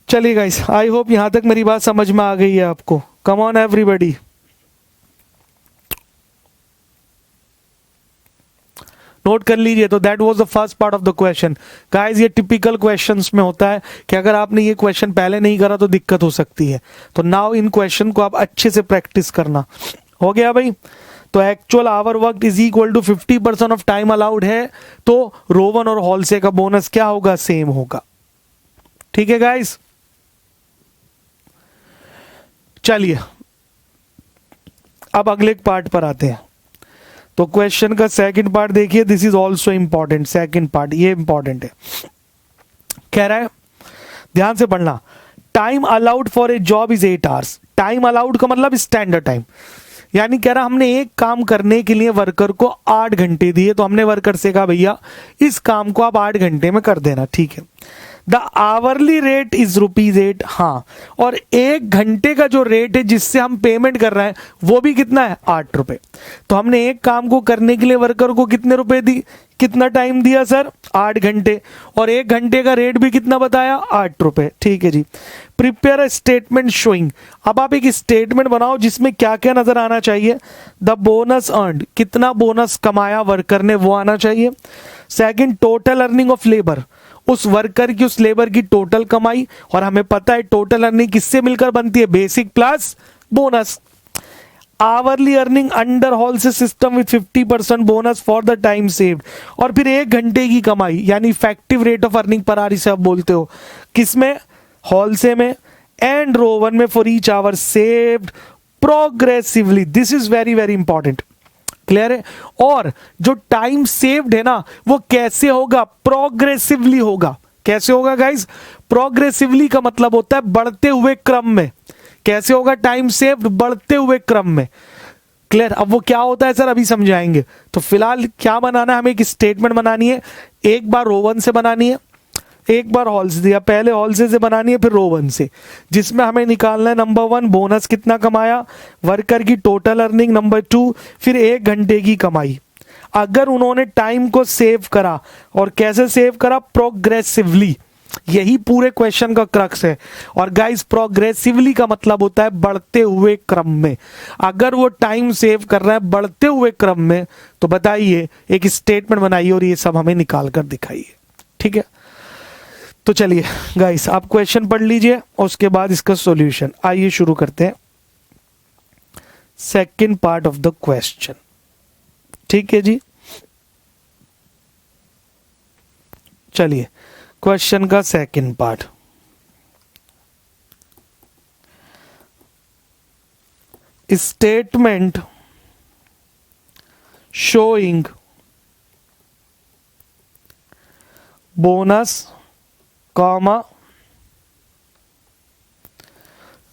Speaker 1: चलिए गाइस, आई होप यहां तक मेरी बात समझ में आ गई है आपको। कम ऑन एवरीबॉडी, नोट कर लीजिए। तो that was the first part of the question. Guys ये टिपिकल क्वेश्चंस में होता है कि अगर आपने ये क्वेश्चन पहले नहीं करा तो दिक्कत हो सकती है, तो नाउ इन क्वेश्चन को आप अच्छे से प्रैक्टिस करना। हो गया भाई? तो actual hour work is equal to 50% of time allowed है, तो रो वन और हॉल से का बोनस क्या होगा? सेम होगा। ठीक है गाइस, चलिए अब अगले पार्ट पर आते हैं। तो क्वेश्चन का सेकंड पार्ट देखिए, this is also important. Second part ये इंपॉर्टेंट है, कह रहा है ध्यान से पढ़ना, time allowed for a job is 8 hours. Time allowed का मतलब स्टैंडर्ड टाइम, यानी कह रहा हमने एक काम करने के लिए वर्कर को 8 घंटे दिए, तो हमने वर्कर से कहा भैया इस काम को आप 8 घंटे में कर देना। ठीक है, द आवरली रेट इज ₹8। हाँ, और 1 घंटे का जो रेट है जिससे हम पेमेंट कर रहे हैं वो भी कितना है, ₹8। तो हमने एक काम को करने के लिए वर्कर को कितने रुपए दी, कितना टाइम दिया सर, 8 घंटे, और 1 घंटे का रेट भी कितना बताया, ₹8। ठीक है जी। प्रिपेयर अ स्टेटमेंट शोइंग, अब आप एक स्टेटमेंट बनाओ जिसमें क्या क्या नजर आना चाहिए, द बोनस अर्नड, कितना बोनस कमाया वर्कर ने वो आना चाहिए। Second, total earning of labour, उस वर्कर की, उस लेबर की टोटल कमाई, और हमें पता है टोटल अर्निंग किससे मिलकर बनती है, basic plus bonus. Hourly earning under Halsey system with 50% bonus for the time saved, और फिर 1 घंटे की कमाई यानी effective rate of earning per hour इसे आप बोलते हो, किसमें, हॉलसे में। एंड रो 1 में for each hour saved progressively, this is very very important, clear है। और जो टाइम सेव्ड है ना वो कैसे होगा, प्रोग्रेसिवली होगा। कैसे होगा गाइस, प्रोग्रेसिवली का मतलब होता है बढ़ते हुए क्रम में। कैसे होगा टाइम सेव्ड, बढ़ते हुए क्रम में, क्लियर। अब वो क्या होता है सर अभी समझाएंगे। तो फिलहाल क्या बनाना है, हमें एक स्टेटमेंट बनानी है, एक बार रो 1 से बनानी है, एक बार हॉल से दिया, पहले हॉल से बनानी है, फिर रो 1 से, जिसमें हमें निकालना है नंबर 1 बोनस कितना कमाया, वर्कर की टोटल अर्निंग, नंबर 2 फिर 1 घंटे की कमाई। अगर उन्होंने टाइम को सेव करा, और कैसे सेव करा, प्रोग्रेसिवली, यही पूरे क्वेश्चन का क्रक्स है। और गाइस प्रोग्रेसिवली का मतलब होता है बढ़ते हुए क्रम में। अगर वो टाइम सेव कर रहा है बढ़ते हुए क्रम में, तो बताइए एक स्टेटमेंट बनाइए और ये सब हमें निकाल कर दिखाइए। ठीक है, तो चलिए गाइस आप क्वेश्चन पढ़ लीजिए और उसके बाद इसका सॉल्यूशन। आइए शुरू करते हैं second part of the question. ठीक है जी, चलिए क्वेश्चन का second part. Statement showing bonus comma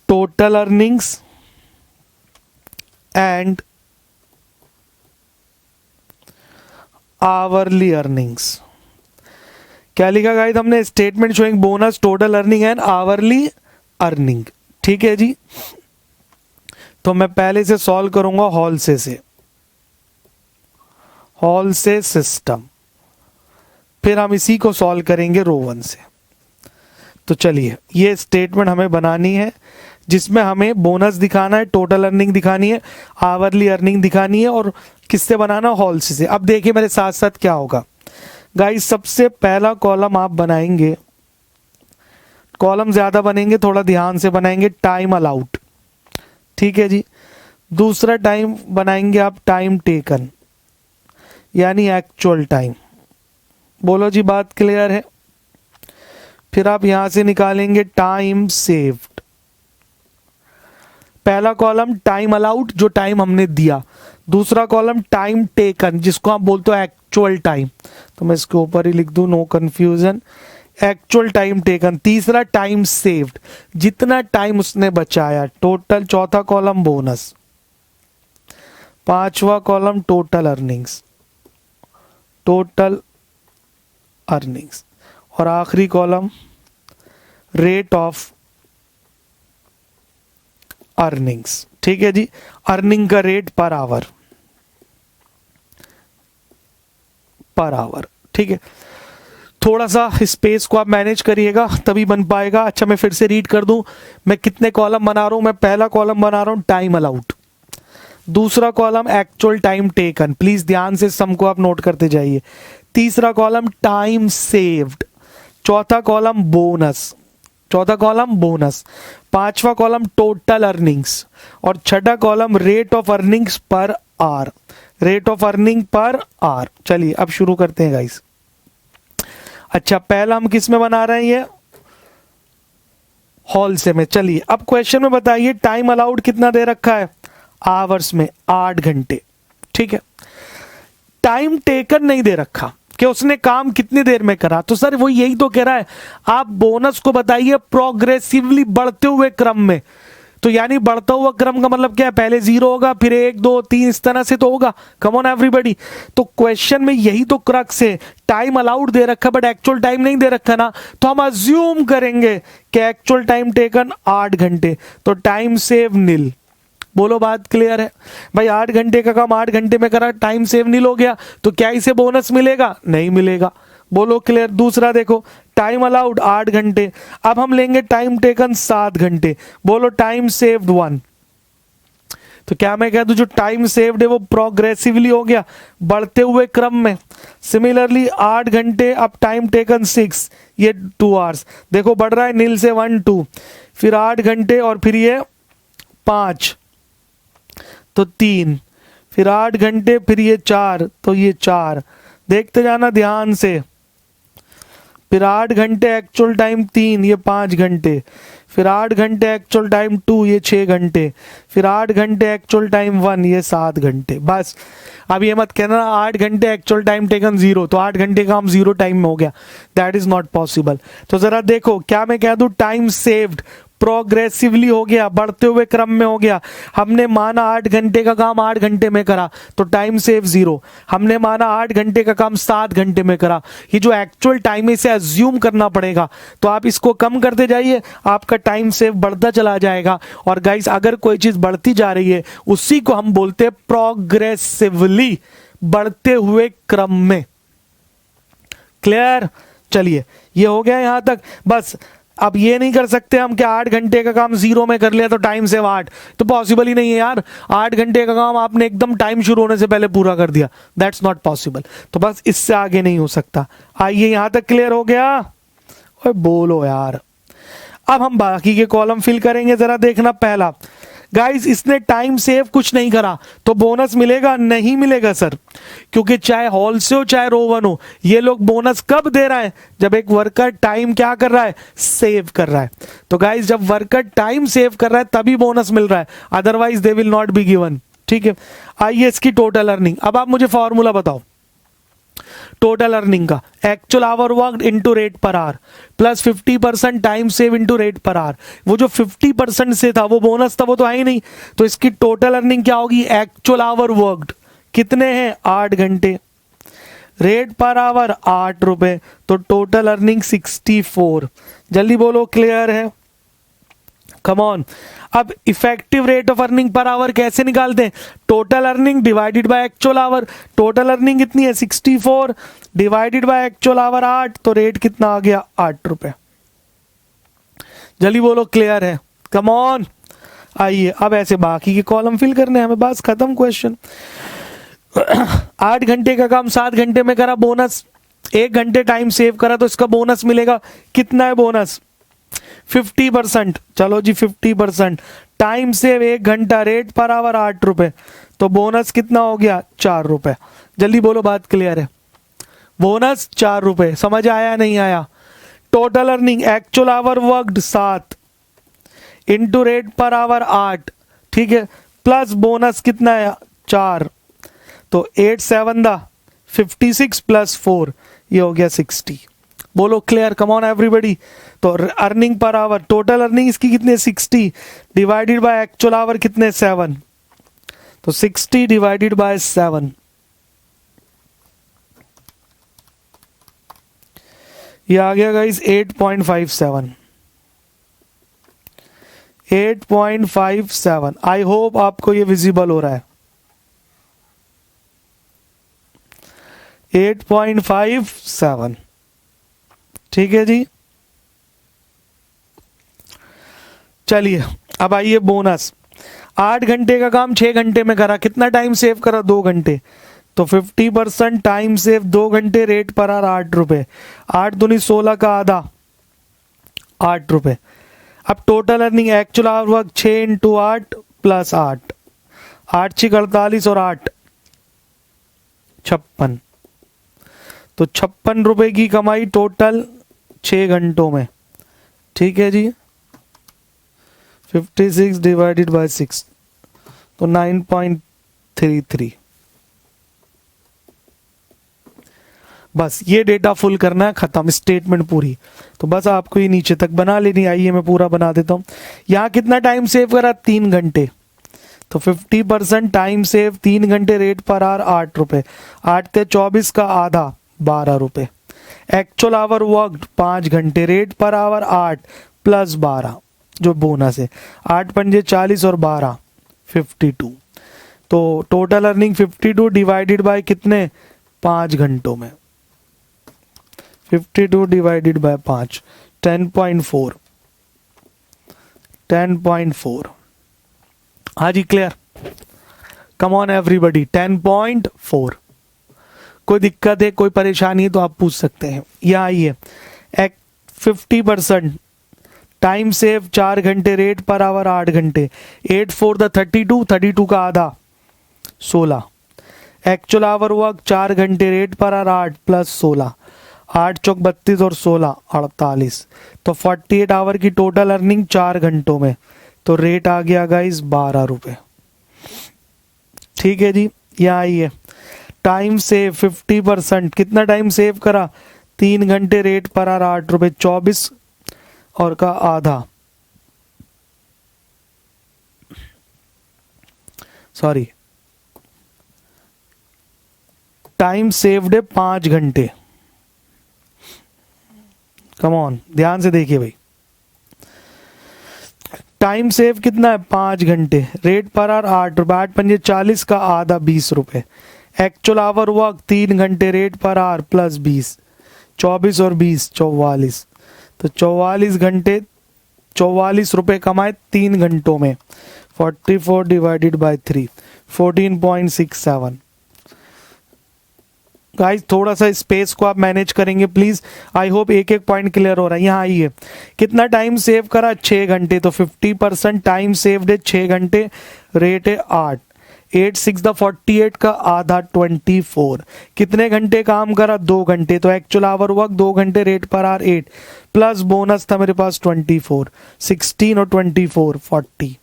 Speaker 1: total earnings and hourly earnings. क्या लिखा गाइस हमने, statement showing bonus total earning and hourly earning. ठीक है जी, तो मैं पहले से सॉल्व करूंगा हॉल से सिस्टम, फिर हम इसी को सॉल्व करेंगे रो 1 से। तो चलिए ये स्टेटमेंट हमें बनानी है जिसमें हमें बोनस दिखाना है, टोटल अर्निंग दिखानी है, आवरली अर्निंग दिखानी है, और किससे बनाना, हॉल से। अब देखिए मेरे साथ साथ क्या होगा गाइस, सबसे पहला कॉलम आप बनाएंगे, कॉलम ज्यादा बनेंगे थोड़ा ध्यान से बनाएंगे, टाइम अलाउड। ठीक है जी, दूसरा टाइम बनाएंगे आप टाइम टेकन यानी एक्चुअल टाइम। बोलो जी बात क्लियर है। फिर आप यहां से निकालेंगे टाइम सेव्ड। पहला कॉलम टाइम अलाउड जो टाइम हमने दिया, दूसरा कॉलम टाइम टेकन जिसको आप बोलते हो एक्चुअल टाइम, तो मैं इसके ऊपर ही लिख दूं no confusion, actual time taken. तीसरा टाइम सेव्ड, जितना टाइम उसने बचाया, टोटल। चौथा कॉलम बोनस, पांचवा कॉलम टोटल अर्निंग्स, और आखिरी कॉलम रेट ऑफ अर्निंग्स। ठीक है जी, अर्निंग का रेट पर आवर। ठीक है, थोड़ा सा स्पेस को आप मैनेज करिएगा तभी बन पाएगा। अच्छा मैं फिर से रीड कर दूं, मैं कितने कॉलम बना रहा हूं, मैं पहला कॉलम बना रहा हूं टाइम अलाउड, दूसरा column actual time taken, please ध्यान से सम को आप नोट करते जाइए, तीसरा कॉलम टाइम सेव्ड, चौथा कॉलम बोनस, पांचवा कॉलम टोटल अर्निंग्स, और छठा column rate of earnings per hour, rate of earning per hour. चलिए अब शुरू करते हैं गाइस। अच्छा पहला हम किस में बना रहे हैं, ये हॉल से में। चलिए अब क्वेश्चन में बताइए टाइम अलाउड कितना दे रखा है, आवर्स में 8 घंटे। ठीक है, टाइम टेकन नहीं दे रखा कि उसने काम कितनी देर में करा, तो सर वो यही तो कह रहा है आप बोनस को बताइए प्रोग्रेसिवली बढ़ते हुए क्रम में, तो यानी बढ़ता हुआ क्रम का मतलब क्या है, पहले 0 होगा फिर 1 2 3 इस तरह से तो होगा। कम ऑन एवरीबॉडी। तो क्वेश्चन में यही तो क्रक्स है, टाइम अलाउड दे रखा बट एक्चुअल टाइम नहीं दे रखा ना, तो हम अज्यूम करेंगे कि एक्चुअल टाइम टेकन 8 घंटे, तो टाइम सेव नील। बोलो बात क्लियर है भाई? 8 घंटे का काम 8 घंटे में करा, टाइम सेव नील हो गया, तो क्या इसे बोनस मिलेगा? नहीं मिलेगा। बोलो क्लियर। दूसरा देखो, टाइम अलाउड 8 घंटे, अब हम लेंगे टाइम टेकन 7 घंटे, बोलो टाइम सेव्ड 1। तो क्या मैं कह दूं जो टाइम सेव्ड है वो प्रोग्रेसिवली हो गया, बढ़ते हुए क्रम में। सिमिलरली 8 घंटे, अब टाइम टेकन 6, ये 2 आवर्स, देखो बढ़ रहा है नील से 1 2, फिर 8 घंटे और फिर ये 5 तो 3, फिर 8 घंटे फिर ये 4 तो ये 4, देखते जाना ध्यान से। फिर 8 घंटे एक्चुअल टाइम 3, ये 5 घंटे, फिर 8 घंटे एक्चुअल टाइम 2, ये 6 घंटे, फिर 8 घंटे एक्चुअल टाइम 1, ये 7 घंटे। बस अब ये मत कहना 8 घंटे एक्चुअल टाइम टेकन 0, तो 8 घंटे का हम 0 टाइम में हो गया, दैट इज नॉट पॉसिबल। तो जरा देखो, क्या मैं कह दूं टाइम सेव्ड प्रोग्रेसिवली हो गया, बढ़ते हुए क्रम में हो गया। हमने माना 8 घंटे का काम 8 घंटे में करा तो टाइम सेव 0, हमने माना 8 घंटे का काम 7 घंटे में करा, ये जो एक्चुअल टाइम है इसे अज्यूम करना पड़ेगा। तो आप इसको कम करते जाइए, आपका टाइम सेव बढ़ता चला जाएगा। और गाइस अगर कोई चीज बढ़ती जा रही है उसी को हम बोलते हैं प्रोग्रेसिवली, बढ़ते हुए क्रम में। क्लियर? चलिए ये हो गया यहां तक। बस अब ये नहीं कर सकते हम कि 8 घंटे का काम 0 में कर लिया तो टाइम सेव 8, तो पॉसिबल ही नहीं है यार। 8 घंटे का काम आपने एकदम टाइम शुरू होने से पहले पूरा कर दिया, दैट्स नॉट पॉसिबल। तो बस इससे आगे नहीं हो सकता। आइए यहां तक क्लियर हो गया? ओए बोलो यार। अब हम बाकी के कॉलम फिल करेंगे, जरा देखना। पहला गाइस इसने टाइम सेव कुछ नहीं करा तो बोनस मिलेगा? नहीं मिलेगा सर, क्योंकि चाहे हॉल से हो चाहे रो वन हो, ये लोग बोनस कब दे रहा है? जब एक वर्कर टाइम क्या कर रहा है? सेव कर रहा है। तो गाइस जब वर्कर टाइम सेव कर रहा है तभी बोनस मिल रहा है, otherwise they will not be given. ठीक है, आइए इसकी टोटल अर्निंग। अब आप मुझे फॉर्मूला बताओ टोटल अर्निंग का। Actual hour work into rate per hour plus 50% time save into rate per our. वो जो 50% से था वो बोनस था, वो तो है ही नहीं। तो इसकी टोटल अर्निंग क्या होगी? एक्चुअल आवर वर्कड कितने हैं? 8 घंटे, रेट पर आवर 8 रुपए, तो टोटल अर्निंग 64। जल्दी बोलो क्लियर है? Come on. अब effective rate of earning per hour कैसे निकालते हैं? Total earning divided by actual hour. Total earning कितनी है? 64 डिवाइडेड बाय एक्चुअल आवर 8, तो रेट कितना आ गया? 8 रुपए। जल्दी बोलो क्लियर है? Come on. आइए अब ऐसे बाकी के कॉलम फिल करने हैं हमें, बस खत्म क्वेश्चन। 8 घंटे का काम 7 घंटे में करा, बोनस 1 घंटे टाइम सेव करा तो इसका बोनस मिलेगा। कितना है बोनस? 50%। चलो जी 50%, टाइम सेव 1 घंटा, रेट पर आवर 8 रुपए, तो बोनस कितना हो गया? 4 रुपए। जल्दी बोलो बात क्लियर है? बोनस 4 रुपए। समझ आया नहीं आया? Total earning actual hour worked 7 into rate per hour 8, ठीक है, प्लस बोनस कितना है? 4, तो 8 7 दा 56 प्लस 4, ये हो गया 60। बोलो क्लियर? Come on everybody. तो earning per hour, total earning इसकी कितने? 60 डिवाइडेड बाय एक्चुअल आवर कितने? 7, तो 60 डिवाइडेड बाय 7, ये आ गया गाइस 8.57। 8.57। आई होप आपको ये विजिबल हो रहा है। 8.57, ठीक है जी। चलिए अब आइए बोनस। 8 घंटे का काम 6 घंटे में करा, कितना टाइम सेव करा? 2 घंटे, तो 50% टाइम सेव 2 घंटे, रेट पर आर 8 रुपए, 8 दूनी 16 का आधा, 8 रुपए। अब total earning actual hour work 6 into 8 plus 8, 8 6 48 और 8 56, तो 56 रुपए की कमाई टोटल 6 घंटों में। ठीक है जी, 56 डिवाइडेड बाय 6, तो 9.33। बस ये डेटा फुल करना है, खत्म, स्टेटमेंट पूरी। तो बस आपको ये नीचे तक बना लेनी। आइए मैं पूरा बना देता हूँ। यहाँ कितना टाइम सेव करा, 3 घंटे। तो 50% टाइम सेव, 3 घंटे, रेट पर आवर 8 रुपए, 8 ते 24 का आधा 12 रुपए। एक्चुअल आवर वर्कड 5 घंटे, रेट पर आवर 8 प्लस 12 जो बोनस है, 8 पंजे 40 और 12 52। तो टोटल अर्निंग 52 डिवाइडेड बाय कितने, 5 घंटों में। 52 डिवाइडेड बाय 5, 10.4, 10.4। हाँ जी, क्लियर। Come on everybody, 10.4। कोई दिक्कत है, कोई परेशानी है तो आप पूछ सकते हैं। यहाँ आइए, 50% टाइम सेव 4 घंटे, रेट पर आवर 8 घंटे, 8 4 द 32, 32 का आधा 16। एक्चुअल आवर वर्क 4 घंटे, रेट पर आवर 8 प्लस 16, 8 चौक 32 और 16 48। तो 48 आवर की टोटल अर्निंग 4 घंटों में। तो रेट आ गया गाइस 12 रुपए। ठीक है जी। यहाँ आइए, टाइम सेव 50%, कितना टाइम सेव करा, 3 घंटे, रेट पर आर 8 रुपए, 24 और का आधा, सॉरी, टाइम सेव्ड है 5 घंटे। कम ऑन, ध्यान से देखिए भाई, टाइम सेव कितना है, 5 घंटे, रेट पर आर 8 रुपए, 8 पंजे 40 का आधा 20 रुपए। एक्चुअल आवर वर्क 3 घंटे, रेट पर आर प्लस 20, 24 और 20 44। तो 44 घंटे, 44 रुपए कमाए 3 घंटों में। 44 डिवाइडेड बाय 3, 14.67। गाइस थोड़ा सा स्पेस को आप मैनेज करेंगे प्लीज। आई होप एक एक पॉइंट क्लियर हो रहा है। यहाँ आइए, कितना टाइम सेव करा, 6 घंटे। तो 50% टाइम सेव्ड है 6 घंटे, रेट है 8, 8 6 द 48 का आधा 24। कितने घंटे काम करा, 2 घंटे। तो एक्चुअल आवर वर्क 2 घंटे, रेट पर आर 8 प्लस बोनस था मेरे पास 24, 16 और 24 40।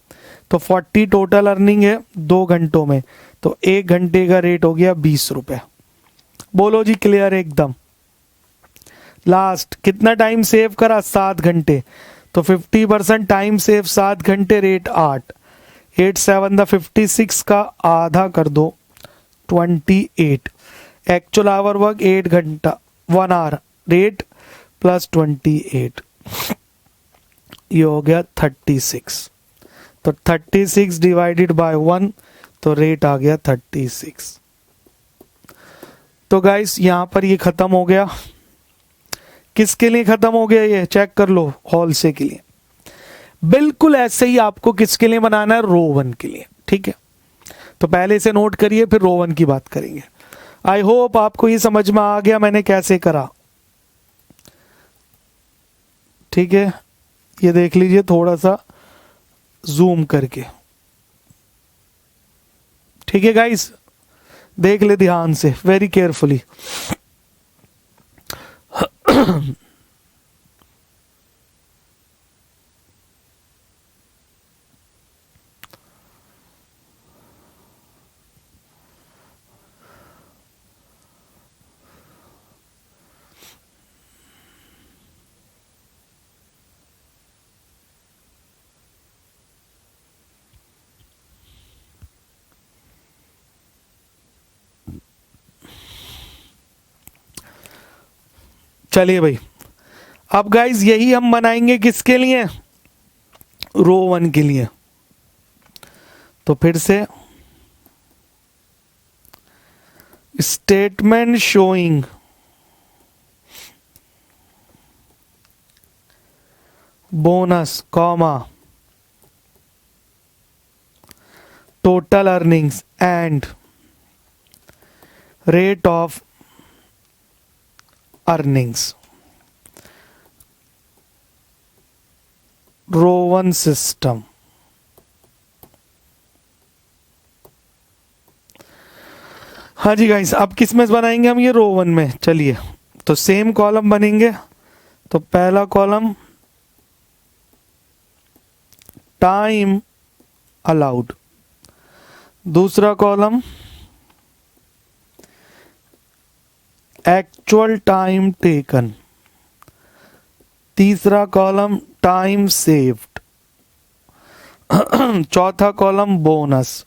Speaker 1: तो 40 टोटल अर्निंग है 2 घंटों में। तो 1 घंटे का रेट हो गया 20 रुपए। बोलो जी, क्लियर एकदम। लास्ट, कितना टाइम सेव करा, 7 घंटे। तो 50% टाइम सेव 7 घंटे, रेट 8, 8 7 द 56 का आधा कर दो 28। एक्चुअल आवर वर्क 8 घंटा, 1 आवर, रेट प्लस 28, ये हो गया 36। तो 36 डिवाइडेड बाय 1, तो रेट आ गया 36। तो गाइस यहां पर ये खत्म हो गया। किसके लिए खत्म हो गया, ये चेक कर लो, हॉल से के लिए। बिल्कुल ऐसे ही आपको किसके लिए बनाना है, रो 1 के लिए। ठीक है, तो पहले इसे नोट करिए, फिर रो 1 की बात करेंगे। आई होप आपको ये समझ में आ गया मैंने कैसे करा। ठीक है, ये देख लीजिए थोड़ा सा जूम करके। ठीक है गाइस, देख ले ध्यान से, वेरी केयरफुली। चलिए भाई, अब गाइस यही हम बनाएंगे किसके लिए, रो 1 के लिए। तो फिर से statement showing bonus comma total earnings and rate of earnings, Rowan 1 system. हाँ जी गाइस, अब किस में बनाएंगे हम ये, रो 1 में। चलिए, तो सेम कॉलम बनेंगे। तो पहला कॉलम टाइम अलाउड, दूसरा कॉलम एक्चुअल टाइम टेकन, तीसरा कॉलम टाइम सेव्ड, चौथा कॉलम बोनस,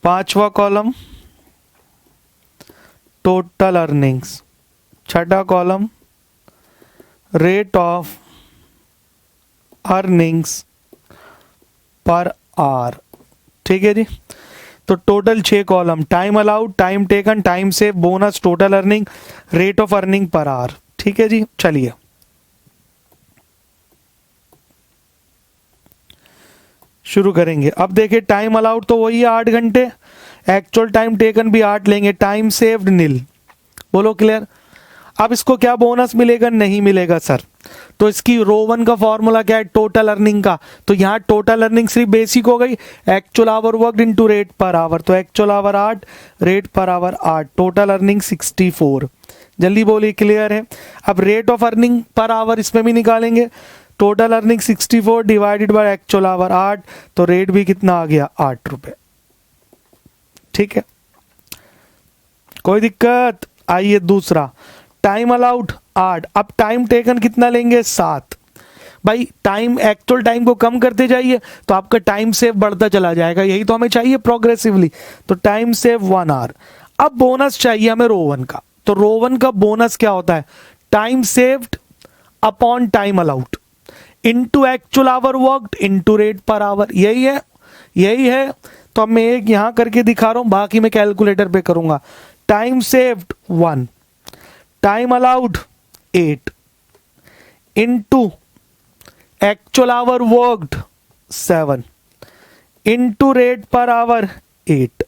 Speaker 1: पांचवा कॉलम टोटल अर्निंग्स, छठा कॉलम रेट ऑफ अर्निंग्स पर आवर। ठीक है जी, तो total 6 column, time allowed, time taken, time save, bonus, total earning, rate of earning per hour. ठीक है जी, चलिए शुरू करेंगे। अब देखिए टाइम अलाउड तो वही है 8 घंटे, एक्चुअल टाइम टेकन भी 8 लेंगे, टाइम सेव्ड नील। बोलो क्लियर। अब इसको क्या बोनस मिलेगा? नहीं मिलेगा सर। तो इसकी रो 1 का फॉर्मूला क्या है? टोटल अर्निंग का। तो यहाँ टोटल अर्निंग सिर्फ बेसिक हो गई, actual hour worked into rate per hour. तो actual hour 8, rate per hour 8, total earning 64। जल्दी बोलिए, क्लियर है। अब rate of earning per hour इसमें भी निकालेंगे, total earning 64 divided by actual hour 8, तो रेट भी कितना आ गया? 8 रुपए। ठीक है, कोई दिक्कत? आइए दूसरा, टाइम अलाउड 8, अब टाइम टेकन कितना लेंगे? 7। भाई टाइम, एक्चुअल टाइम को कम करते जाइए तो आपका टाइम सेव बढ़ता चला जाएगा, यही तो हमें चाहिए प्रोग्रेसिवली। तो टाइम सेव 1 आवर। अब बोनस चाहिए हमें रो 1 का, तो रो 1 का बोनस क्या होता है? Time saved upon time allowed into actual hour worked into rate per our. यही है, यही है। तो अब मैं एक यहां करके दिखा रहा हूं, बाकी मैं कैलकुलेटर पे करूंगा। Time saved 1, time allowed 8 into actual hour worked 7 into rate per hour 8।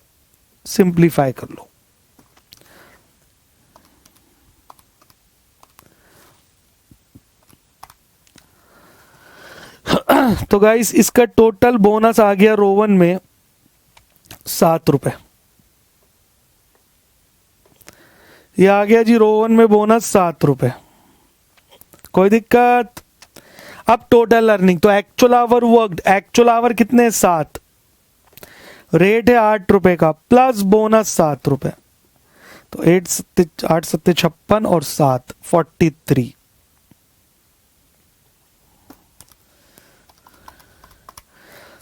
Speaker 1: Simplify कर लो। तो गाइस इसका टोटल बोनस आ गया रो 1 में 7 रुपए। ये आ गया जी रो 1 में बोनस 7 रुपए। कोई दिक्कत? अब टोटल अर्निंग, तो actual hour worked, actual our कितने? 7, रेट है 8 रुपए का, प्लस बोनस 7 रुपए। तो 8 सत्ते 56 और 7 43।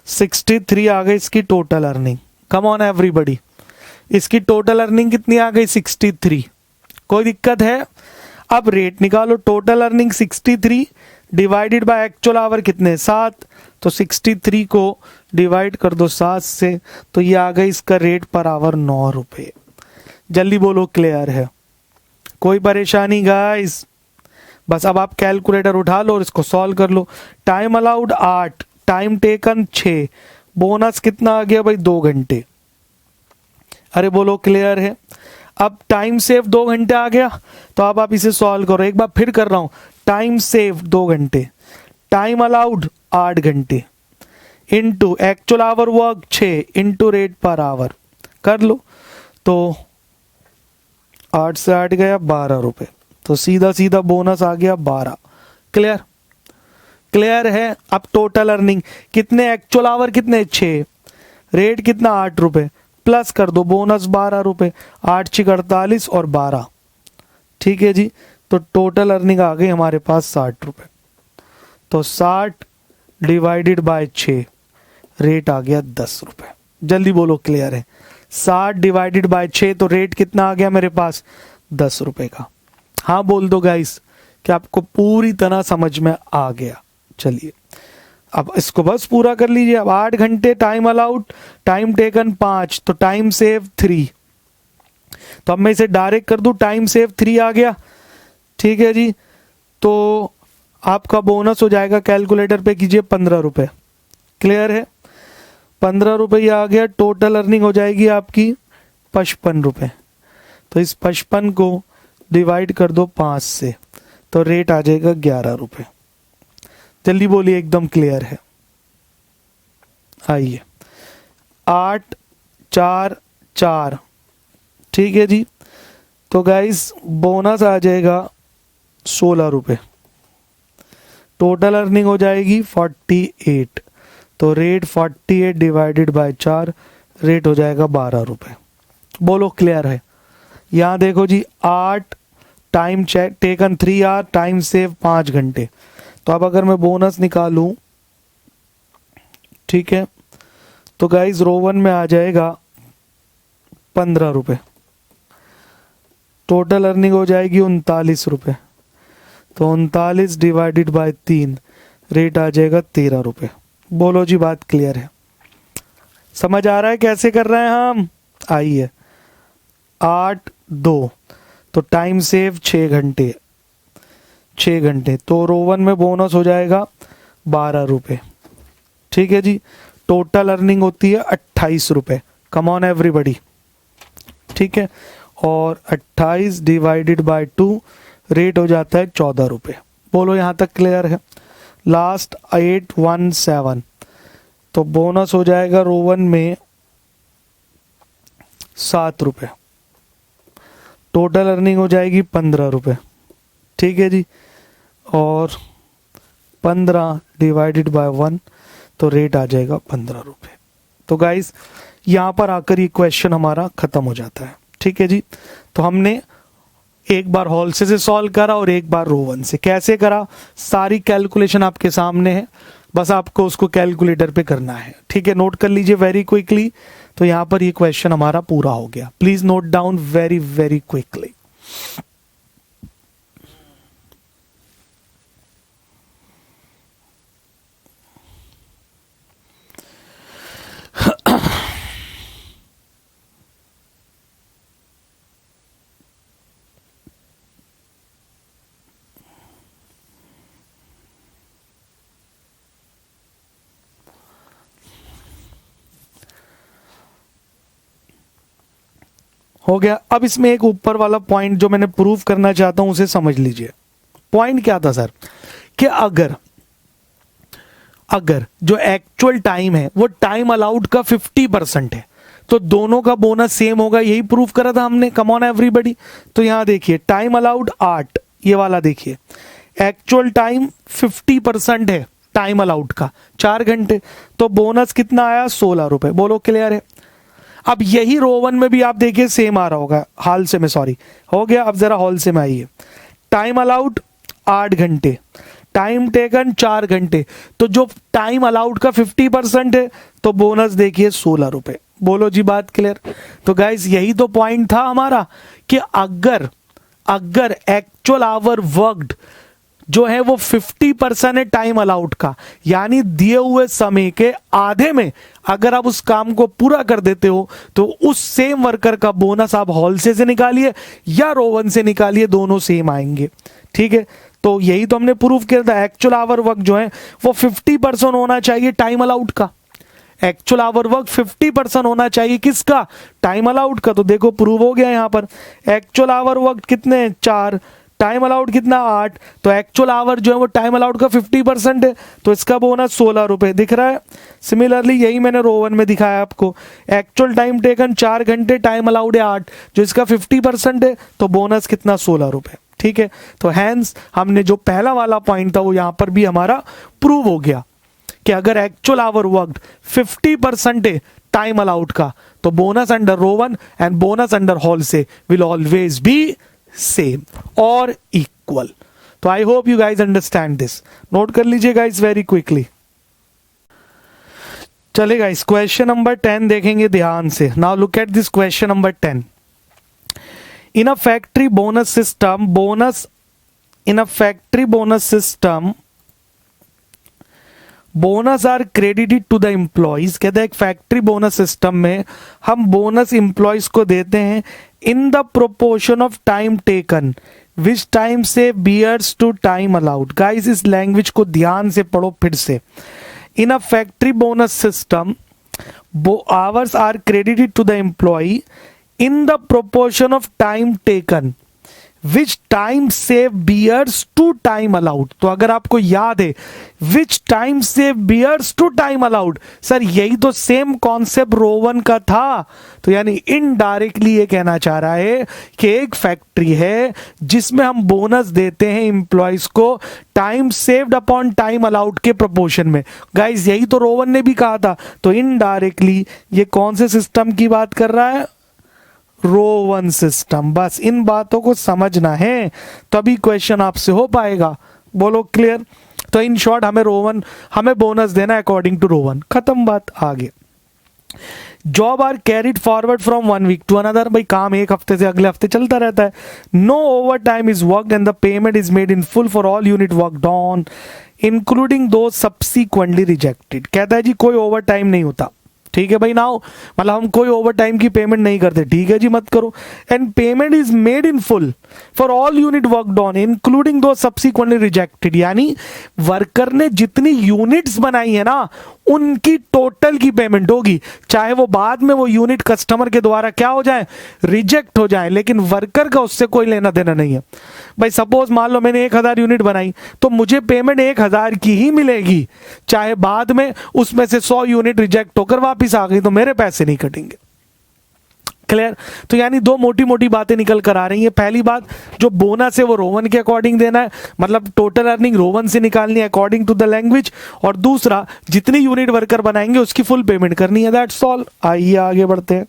Speaker 1: 63 आ गई इसकी total earning. Come on everybody, इसकी टोटल अर्निंग कितनी आ गई? 63। कोई दिक्कत है? अब रेट निकालो, total earning 63 divided by actual our कितने? 7। तो 63 को डिवाइड कर दो 7 से, तो ये आ गई इसका रेट पर आवर 9 रुपए। जल्दी बोलो, क्लियर है? कोई परेशानी गाइस? बस अब आप कैलकुलेटर उठा लो और इसको सॉल्व कर लो। Time allowed 8, time taken 6, bonus कितना आ गया भाई? 2 घंटे। अरे बोलो, क्लियर है? अब टाइम सेव 2 घंटे आ गया, तो अब आप इसे सॉल्व करो। एक बार फिर कर रहा हूं, टाइम सेव 2 घंटे, टाइम अलाउड 8 घंटे, into actual hour work 6 into rate per our. कर लो, तो 8 से 8 गया 12 रुपए, तो सीधा सीधा बोनस आ गया 12। क्लियर? क्लियर है? अब टोटल अर्निंग कितने? एक्चुअल आवर कितने? 6, रेट कितना? 8 रुपए, प्लस कर दो बोनस 12 रुपए, 8 6 48 और 12। ठीक है जी, तो टोटल अर्निंग आ गई हमारे पास 60 रुपए। तो 60 डिवाइडेड बाय 6, रेट आ गया 10 रुपए। जल्दी बोलो, क्लियर है? 60 डिवाइडेड बाय 6, तो रेट कितना आ गया मेरे पास? 10 रुपए का। हाँ बोल दो गाइस कि आपको पूरी तरह समझ में आ गया। चलिए अब इसको बस पूरा कर लीजिए। अब 8 घंटे टाइम अलाउड, टाइम टेकन 5, तो टाइम सेव 3। तो अब मैं इसे डायरेक्ट कर दूं, टाइम सेव 3 आ गया। ठीक है जी, तो आपका बोनस हो जाएगा, कैलकुलेटर पे कीजिए, 15 रुपए। क्लियर है? 15 रुपये आ गया। टोटल अर्निंग हो जाएगी आपकी 55 रुपए। तो इस 55 को डिवाइड कर दो 5 से, तो रेट आ जाएगा 11 रुपए। जल्दी बोलिए, एकदम क्लियर है? आइए, 8 4 4। ठीक है जी, तो गाइस बोनस आ जाएगा 16 रुपए, टोटल अर्निंग हो जाएगी 48, तो रेट 48 डिवाइडेड बाय 4, रेट हो जाएगा 12 रुपए। बोलो, क्लियर है? यहाँ देखो जी 8, time taken 3 hour, time save 5 घंटे। तो अब अगर मैं बोनस निकालूं, ठीक है, तो गाइज रो 1 में आ जाएगा 15 रुपये, टोटल अर्निंग हो जाएगी 39 रुपये। तो 39 डिवाइडेड बाय 3, रेट आ जाएगा 13 रुपये। बोलो जी, बात क्लियर है? समझ आ रहा है कैसे कर रहे हैं हम? आइए, 8 2, तो टाइम सेव 6 घंटे, 6 घंटे। तो रो 1 में बोनस हो जाएगा 12 रुपये, ठीक है जी। टोटल अर्निंग होती है 28 रुपये। कम ऑन एवरीबडी, ठीक है। और 28 डिवाइडेड बाय 2, रेट हो जाता है 14 रुपये। बोलो यहाँ तक क्लियर है? लास्ट 817, तो बोनस हो जाएगा रो 1 में 7 रुपये, टोटल अर्निंग हो जाएगी 15 रुपये, ठीक है जी। और 15 डिवाइडेड बाय 1, तो रेट आ जाएगा 15 रुपये। तो गाइस यहाँ पर आकर ये क्वेश्चन हमारा खत्म हो जाता है, ठीक है जी। तो हमने एक बार हॉल से सॉल्व करा और एक बार रो 1 से। कैसे करा? सारी कैलकुलेशन आपके सामने है, बस आपको उसको कैलकुलेटर पे करना है, ठीक है। नोट कर लीजिए वेरी क्विकली। तो यहाँ पर ये क्वेश्चन हमारा पूरा हो गया। Please note down very very quickly. हो गया। अब इसमें एक ऊपर वाला पॉइंट जो मैंने प्रूव करना चाहता हूं उसे समझ लीजिए। पॉइंट क्या था सर? कि अगर जो एक्चुअल टाइम है वो टाइम अलाउड का 50% है, तो दोनों का बोनस सेम होगा। यही प्रूव करा था हमने। Come on everybody. तो यहां देखिए, टाइम अलाउड 8, ये वाला देखिए, एक्चुअल टाइम 50% है टाइम अलाउड का, 4 घंटे। तो बोनस कितना आया? 16 रुपए। बोलो क्लियर है? अब यही रो 1 में भी आप देखिए सेम आ रहा होगा। हाल से में, सॉरी, हो गया। अब जरा हॉल से में आइए। टाइम अलाउड 8 घंटे, टाइम टेकन 4 घंटे। तो जो टाइम अलाउड का 50% है, तो बोनस देखिए 16 रुपए। बोलो जी, बात क्लियर? तो गाइस यही तो पॉइंट था हमारा कि अगर एक्चुअल आवर वर्कड जो है वो 50% है टाइम अलाउड का, यानी दिए हुए समय के आधे में अगर आप उस काम को पूरा कर देते हो, तो उस सेम वर्कर का बोनस आप हॉल से निकालिए या रो 1 से निकालिए, दोनों सेम आएंगे, ठीक है। तो यही तो हमने प्रूव किया था। एक्चुअल आवर वर्क जो है वो 50% होना चाहिए टाइम अलाउड का। एक्चुअल आवर वर्क 50% होना चाहिए किसका? टाइम अलाउड का। तो देखो प्रूव हो गया। यहां पर एक्चुअल आवर वर्क कितने? 4, टाइम अलाउड कितना? 8। तो एक्चुअल आवर जो है वो टाइम अलाउड का 50% है, तो इसका बोनस 16 रुपए दिख रहा है। सिमिलरली यही मैंने रो 1 में दिखाया आपको। एक्चुअल टाइम टेकन 4 घंटे, टाइम अलाउड है 8, जो इसका 50% है, तो बोनस कितना? 16 रुपए, ठीक है। तो हैंस हमने जो पहला वाला पॉइंट था वो यहां पर भी हमारा प्रूव हो गया कि अगर एक्चुअल आवर वर्कड 50% है टाइम अलाउड का, तो bonus under row 1 and bonus under Halsey will always be same और इक्वल। तो I hope you guys understand this. Note कर लीजिए गाइज वेरी क्विकली। चले गाइज क्वेश्चन नंबर 10 देखेंगे ध्यान से। Now look at this question number 10। In a factory bonus system, bonus are credited to the employees. कहते हैं एक फैक्ट्री बोनस सिस्टम में हम बोनस एम्प्लॉइज को देते हैं in the proportion of time taken which time saved bears to time allowed. Guys इस language को ध्यान से पढ़ो फिर से। In a factory bonus system, hours are credited to the employee in the proportion of time taken which time save bears to time allowed। तो अगर आपको याद है which time save bears to time allowed, sir यही तो same concept रो 1 का था। तो यानी इनडायरेक्टली ये कहना चाह रहा है कि एक फैक्ट्री है जिसमें हम बोनस देते हैं एम्प्लॉयज को time saved upon time allowed के प्रोपोर्शन में। गाइस यही तो रो 1 ने भी कहा था। तो इनडायरेक्टली ये कौन से सिस्टम की बात कर रहा है? रो वन सिस्टम। बस इन बातों को समझना है तभी क्वेश्चन आपसे हो पाएगा। बोलो क्लियर। तो इन शॉर्ट हमें रो वन, हमें बोनस देना है अकॉर्डिंग टू रो वन, खत्म बात। आगे job are carried forward from one week to another, भाई काम एक हफ्ते से अगले हफ्ते चलता रहता है। No overtime is worked and the payment is made in full for all unit worked on including though subsequently rejected. कहता है जी कोई ओवर टाइम नहीं होता, ठीक है भाई ना हो, मतलब हम कोई ओवर टाइम की पेमेंट नहीं करते, ठीक है जी मत करो। And payment is made in full for all unit worked on including though subsequently rejected, यानी वर्कर ने जितनी यूनिट्स बनाई है ना उनकी टोटल की पेमेंट होगी, चाहे वो बाद में वो यूनिट कस्टमर के द्वारा क्या हो जाए, रिजेक्ट हो जाए, लेकिन वर्कर का उससे कोई लेना देना नहीं है। भाई सपोज मान लो मैंने 1000 यूनिट बनाई तो मुझे पेमेंट 1000 की ही मिलेगी, चाहे बाद में उसमें से 100 यूनिट रिजेक्ट होकर वापस आ गई तो मेरे पैसे नहीं कटेंगे। क्लियर। तो यानी दो मोटी मोटी बातें निकल कर आ रही हैं। पहली बात, जो बोनस है वो रोवन के अकॉर्डिंग देना है, मतलब टोटल अर्निंग रोवन से निकालनी है अकॉर्डिंग टू द लैंग्वेज, और दूसरा जितनी यूनिट वर्कर बनाएंगे उसकी फुल पेमेंट करनी है। That's all. आइए आगे बढ़ते हैं।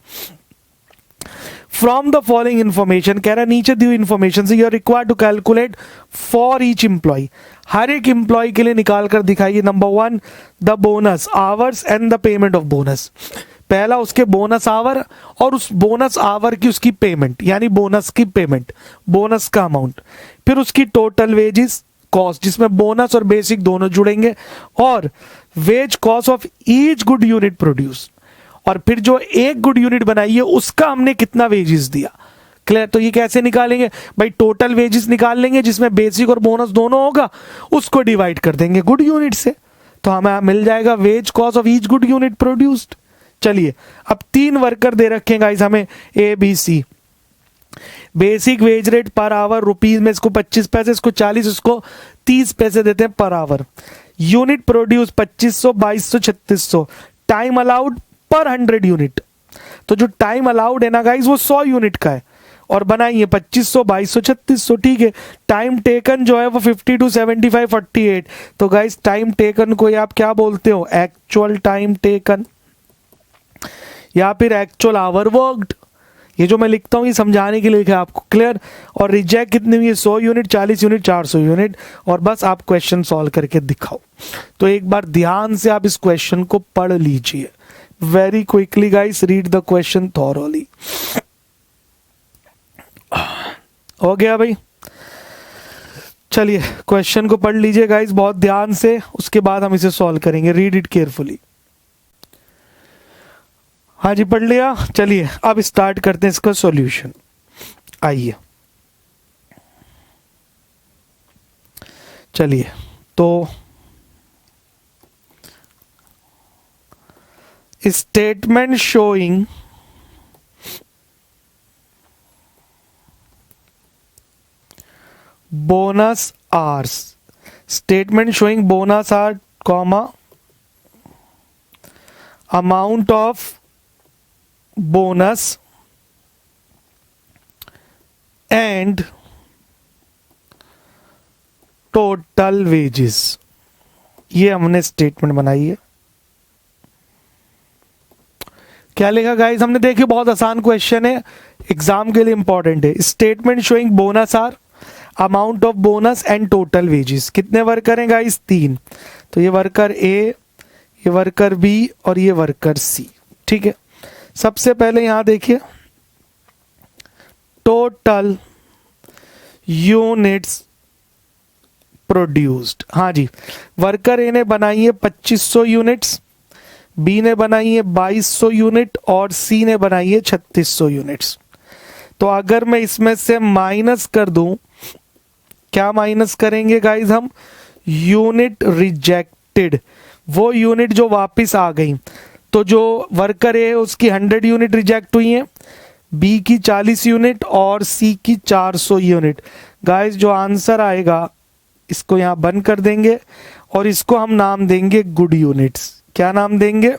Speaker 1: फ्रॉम द फॉलोइंग इंफॉर्मेशन, कह रहा है नीचे दी हुई इंफॉर्मेशन से you are required to calculate for each employee, हर एक एम्प्लॉय के लिए निकाल कर दिखाइए। Number 1 the bonus hours and the payment of bonus. पहला उसके बोनस आवर और उस बोनस आवर की उसकी पेमेंट, यानी बोनस की पेमेंट, बोनस का अमाउंट। फिर उसकी टोटल वेजेस कॉस्ट जिसमें बोनस और बेसिक दोनों जुड़ेंगे, और wage cost of each good unit produce, और फिर जो एक गुड यूनिट बनाई है उसका हमने कितना वेजेस दिया। क्लियर। तो ये कैसे निकालेंगे भाई, टोटल वेजेस निकाल लेंगे जिसमें बेसिक और बोनस दोनों होगा, उसको डिवाइड कर देंगे गुड यूनिट से, तो हमें मिल जाएगा wage cost of each good unit produced. चलिए अब 3 वर्कर दे रखे हैं गाइस हमें A B C. Basic wage rate per hour rupees में इसको 25 पैसे, इसको 40, इसको 30 पैसे देते हैं per hour. Unit produce 2500, 2200, 3600। Time allowed पर 100 यूनिट, तो जो टाइम अलाउड है ना गाइस वो 100 यूनिट का है, और बनाइए 2500, 2200, 3600, ठीक है। टाइम टेकन जो है वो 52, 75, 48। तो गाइस टाइम टेकन को आप क्या बोलते हो, एक्चुअल टाइम टेकन या फिर एक्चुअल आवर वर्कड। ये जो मैं लिखता हूँ ये समझाने के लिए लिखा है आपको। क्लियर। और रिजेक्ट कितनी हुई है, 100 यूनिट, 40 यूनिट, 400 यूनिट, और बस आप क्वेश्चन सॉल्व करके दिखाओ। तो एक बार ध्यान से आप इस क्वेश्चन को पढ़ लीजिए। Very quickly guys read the question thoroughly. हो गया भाई। चलिए क्वेश्चन को पढ़ लीजिए गाइस बहुत ध्यान से, उसके बाद हम इसे सॉल्व करेंगे। Read it carefully. हाँ जी पढ़ लिया। चलिए अब स्टार्ट करते हैं इसका सॉल्यूशन। आइए चलिए, तो statement showing bonus hours, statement showing bonus hour comma amount of bonus and total wages, ये हमने स्टेटमेंट बनाई है। क्या लिखा गाइस हमने, देखिए बहुत आसान क्वेश्चन है, एग्जाम के लिए इंपॉर्टेंट है। Statement showing bonus hour, amount of bonus and total wages. कितने वर्कर हैं गाइस, 3। तो ये वर्कर ए, ये वर्कर बी और ये वर्कर सी, ठीक है। सबसे पहले यहां देखिए टोटल यूनिट्स प्रोड्यूस्ड। हाँ जी, वर्कर ए ने बनाई है 2500 यूनिट्स, बी ने बनाई है 2200 यूनिट और सी ने बनाई है 3600 यूनिट्स। तो अगर मैं इसमें से माइनस कर दूं, क्या माइनस करेंगे गाइस हम, यूनिट रिजेक्टेड, वो यूनिट जो वापस आ गई। तो जो वर्कर है उसकी 100 यूनिट रिजेक्ट हुई हैं, बी की 40 यूनिट और सी की 400 यूनिट। गाइस जो आंसर आएगा इसको यहां बंद कर देंगे और इसको हम नाम देंगे गुड यूनिट्स। क्या नाम देंगे,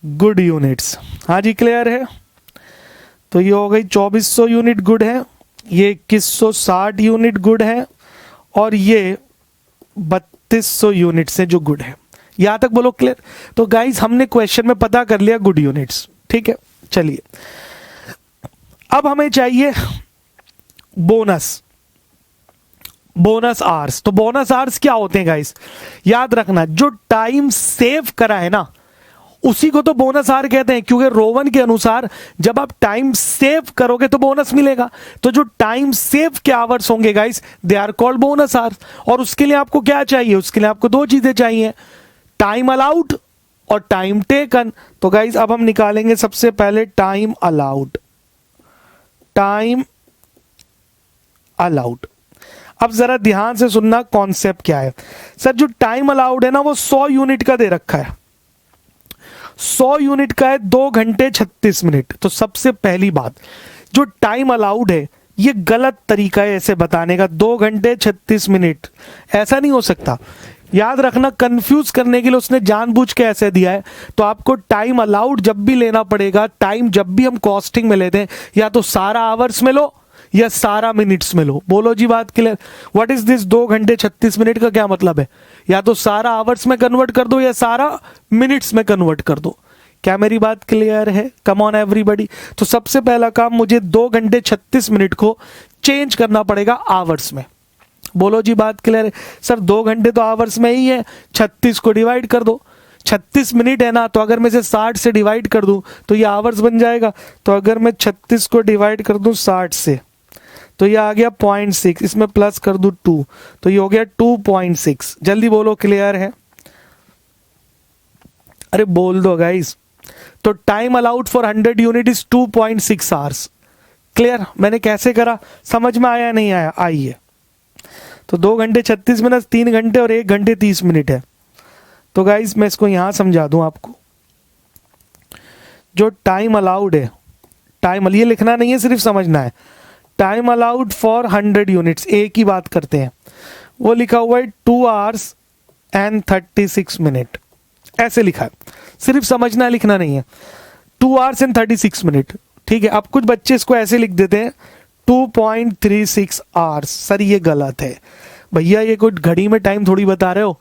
Speaker 1: गुड यूनिट्स। हाँ जी क्लियर है। तो ये हो गई 2400 यूनिट गुड है, ये 2160 यूनिट गुड है और ये 3200 यूनिट से जो गुड है। यहां तक बोलो क्लियर। तो गाइस हमने क्वेश्चन में पता कर लिया गुड यूनिट्स, ठीक है। चलिए अब हमें चाहिए बोनस आवर्स। तो बोनस आवर्स क्या होते हैं गाइस, याद रखना, जो टाइम सेव करा है ना उसी को तो बोनस आवर कहते हैं, क्योंकि रोवन के अनुसार जब आप टाइम सेव करोगे तो बोनस मिलेगा। तो जो टाइम सेव के आवर्स होंगे guys they are called bonus hours. और उसके लिए आपको क्या चाहिए, उसके लिए आपको दो चीजें चाहिए, टाइम अलाउड और टाइम टेकन। तो गाइस अब हम निकालेंगे सबसे पहले टाइम अलाउड। अब जरा ध्यान से सुनना कॉन्सेप्ट क्या है। सर जो टाइम अलाउड है ना वो 100 यूनिट का दे रखा है, 100 यूनिट का है, 2 घंटे 36 मिनट। तो सबसे पहली बात, जो टाइम अलाउड है ये गलत तरीका है ऐसे बताने का, 2 घंटे 36 मिनट ऐसा नहीं हो सकता। याद रखना, कंफ्यूज करने के लिए उसने जानबूझ के ऐसे दिया है। तो आपको टाइम अलाउड जब भी लेना पड़ेगा, टाइम जब भी हम कॉस्टिंग में लेते हैं, या तो सारा आवर्स में लो या सारा मिनट्स में लो। बोलो जी बात क्लियर। व्हाट इज दिस 2 घंटे 36 मिनट का क्या मतलब है, या तो सारा आवर्स में कन्वर्ट कर दो या सारा मिनट्स में कन्वर्ट कर दो। क्या मेरी बात क्लियर है? Come on everybody. तो सबसे पहला काम, मुझे 2 घंटे 36 मिनट को चेंज करना पड़ेगा आवर्स में। बोलो जी बात क्लियर है। सर 2 घंटे तो आवर्स में ही है, 36 को डिवाइड कर दो, 36 मिनट है ना, तो अगर मैं इसे 60 से डिवाइड कर दूं तो ये आवर्स बन जाएगा। तो अगर मैं 36 को डिवाइड कर दूं 60 से तो ये आ गया 0.6, इसमें प्लस कर दूं 2 तो ये हो गया 2.6। जल्दी बोलो क्लियर है? अरे बोल दो गाइस। तो time allowed for 100 unit is 2.6 hours. Clear? मैंने कैसे करा, समझ में आया नहीं आया? आइए। तो 2 घंटे 36 मिनट, 3 घंटे और 1 घंटे 30 मिनट है। तो गाइस मैं इसको यहां समझा दूं आपको। जो टाइम अलाउड है, टाइम ये लिखना नहीं है, सिर्फ समझना है। टाइम अलाउड फॉर 100 यूनिट्स, एक ही बात करते हैं, वो लिखा हुआ है 2 आवर्स एंड 36 मिनट, ऐसे लिखा है। सिर्फ समझना, लिखना नहीं है। 2 आवर्स एंड 36 मिनट, ठीक है। अब कुछ बच्चे इसको ऐसे लिख देते हैं 2.36 आवर्स। सर ये गलत है भैया, ये कोई घड़ी में टाइम थोड़ी बता रहे हो।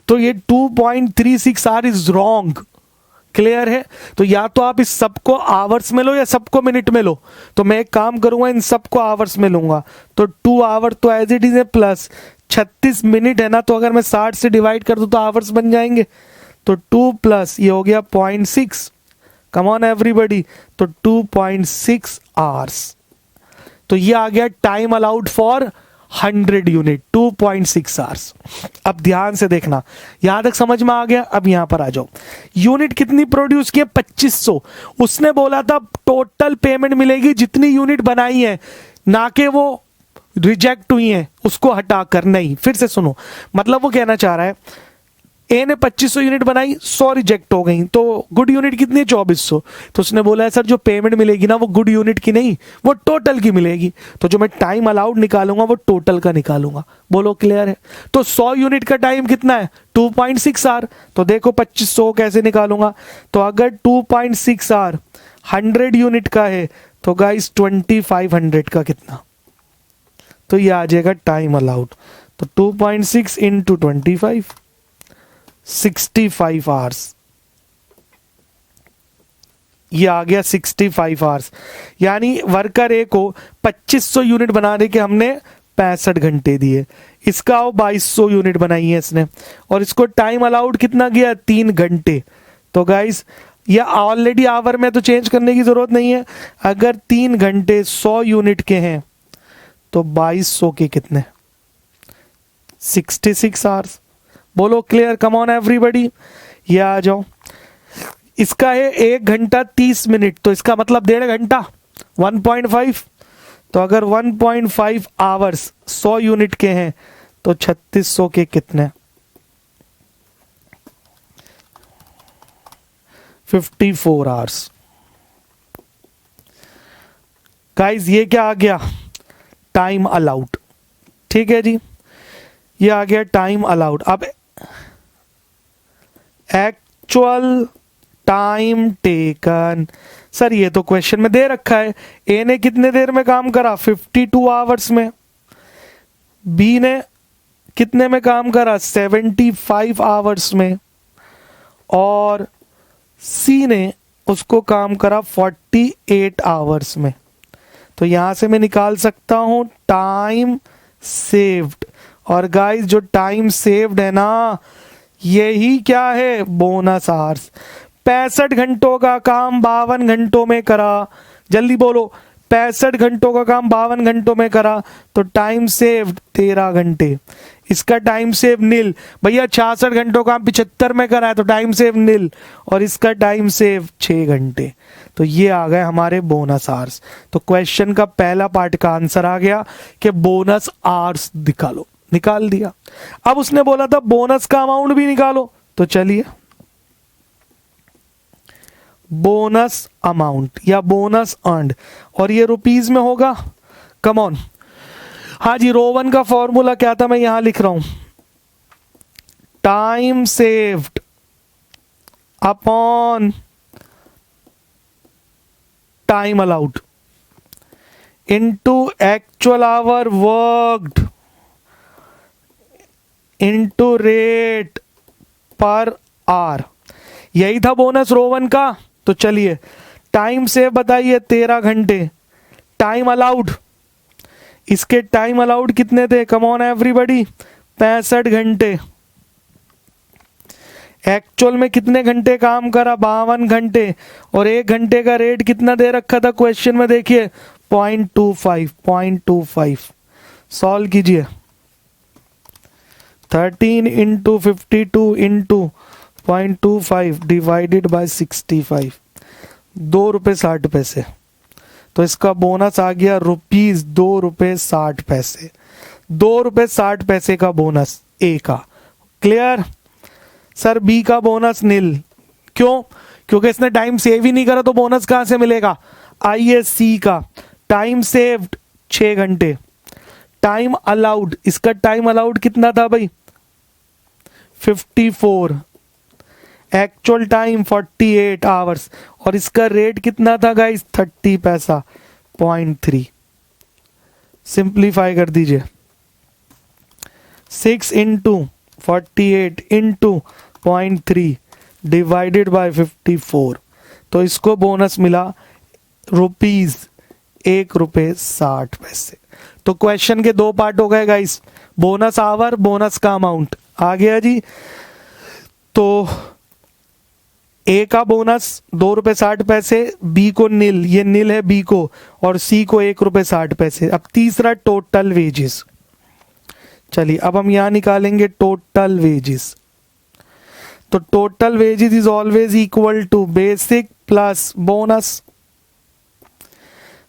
Speaker 1: तो ये 2.36 आवर इज रॉन्ग। क्लियर है? तो या तो आप इस सबको आवर्स में लो या सबको मिनट में लो। तो मैं एक काम करूंगा, इन सबको आवर्स में लूंगा। तो 2 आवर तो एज इट इज है, प्लस 36 मिनट है ना, तो अगर मैं 60 से डिवाइड कर दूं तो आवर्स बन जाएंगे। तो 2 प्लस ये हो गया 0.6। कम ऑन एवरीबॉडी। तो 2.6 आवर्स। तो ये आ गया time allowed for 100 unit, 2.6 hours. अब ध्यान से देखना, यहां तक समझ में आ गया? अब यहां पर आ जाओ। यूनिट कितनी प्रोड्यूस की है? 2500। उसने बोला था टोटल पेमेंट मिलेगी जितनी यूनिट बनाई है, ना कि वो रिजेक्ट हुई है उसको हटाकर। नहीं, फिर से सुनो, मतलब वो कहना चाह रहा है ए ने 2500 यूनिट बनाई, 100 रिजेक्ट हो गई, तो गुड यूनिट कितनी है? 2400। तो उसने बोला है सर जो पेमेंट मिलेगी ना वो गुड यूनिट की नहीं, वो टोटल की मिलेगी। तो जो मैं टाइम अलाउड निकालूंगा वो टोटल का निकालूंगा। बोलो क्लियर है? तो 100 यूनिट का टाइम कितना है? 2.6 आवर। तो देखो 2500 कैसे निकालूंगा। तो अगर 2.6 आवर 100 यूनिट का है तो गाइस 2500 का कितना? तो ये आ जाएगा टाइम अलाउड। तो 2.6 इंटू 25, 65 आवर्स। ये आ गया 65 आवर्स। यानी वर्कर ए को 2500 यूनिट बनाने के हमने 65 घंटे दिए। इसका 2200 यूनिट बनाई है इसने, और इसको टाइम अलाउड कितना गया? 3 घंटे। तो गाइस ये ऑलरेडी आवर में तो चेंज करने की जरूरत नहीं है। अगर 3 घंटे 100 यूनिट के हैं तो 2200 के कितने? 66 आवर्स। बोलो क्लियर? Come on everybody. ये आ जाओ। इसका है 1 घंटा 30 मिनट, तो इसका मतलब 1.5 घंटा, 1.5। तो अगर 1.5 आवर्स 100 यूनिट के हैं तो 3600 के कितने? 54 आवर्स। गाइस ये क्या आ गया? Time allowed. ठीक है जी, ये आ गया टाइम अलाउड। अब एक्चुअल टाइम टेकन, सर ये तो क्वेश्चन में दे रखा है। ए ने कितने देर में काम करा? 52 आवर्स में। बी ने कितने में काम करा? 75 आवर्स में। और सी ने उसको काम करा 48 आवर्स में। तो यहां से मैं निकाल सकता हूं टाइम सेव्ड। और गाइस जो टाइम सेव्ड है ना, यही क्या है, बोनस आवर्स। 65 घंटों का काम 52 घंटों में करा। जल्दी बोलो, 65 घंटों का काम 52 घंटों में करा तो टाइम सेव्ड 13 घंटे। इसका टाइम सेव नील। भैया 66 घंटों का 75 में करा है तो टाइम सेव नील, और इसका टाइम सेव 6 घंटे। तो ये आ गए हमारे बोनस आवर्स। तो क्वेश्चन का पहला पार्ट का आंसर आ गया कि बोनस आवर्स निकालो, निकाल दिया। अब उसने बोला था बोनस का अमाउंट भी निकालो, तो चलिए बोनस अमाउंट या बोनस अर्न्ड, और ये रुपीज में होगा। कम ऑन, हाँ जी, रो 1 का फॉर्मूला क्या था, मैं यहां लिख रहा हूं, time saved upon time allowed into actual hour worked into rate per our. यही था बोनस रो 1 का। तो चलिए टाइम सेव बताइए 13 घंटे। टाइम अलाउड, इसके टाइम अलाउड कितने थे, कम ऑन एवरीबॉडी, 65 घंटे। एक्चुअल में कितने घंटे काम करा, 52 घंटे। और 1 घंटे का रेट कितना दे रखा था क्वेश्चन में, देखिए 0.25। सॉल्व कीजिए, 13 इंटू 52 इंटू 0.25 डिवाइडेड बाय 65, 2 रुपये 60 पैसे। तो इसका बोनस आ गया रुपीज 2 रुपये 60 पैसे। 2 रुपये 60 पैसे का बोनस ए का। Clear sir? बी का बोनस नील। क्यों? क्योंकि इसने टाइम सेव ही नहीं करा तो बोनस कहां से मिलेगा। आइए सी का, टाइम सेव्ड 6 घंटे। टाइम अलाउड, इसका टाइम अलाउड कितना था भाई, 54। एक्चुअल टाइम 48 आवर्स, और इसका रेट कितना था गाइस, 30 पैसा, 0.3। सिंप्लीफाई कर दीजिए, 6 इंटू 48 इंटू 0.3 डिवाइडेड बाय 54। तो इसको बोनस मिला रुपीज 1 रुपये 60 पैसे। तो क्वेश्चन के 2 पार्ट हो गए गाइस, बोनस आवर, बोनस का अमाउंट आ गया जी। तो ए का बोनस 2 रुपये 60 पैसे, बी को नील, ये नील है बी को, और सी को 1 रुपये 60 पैसे। अब तीसरा टोटल वेजेस। चलिए अब हम यहां निकालेंगे टोटल वेजेस। तो total wages is always equal to basic plus bonus.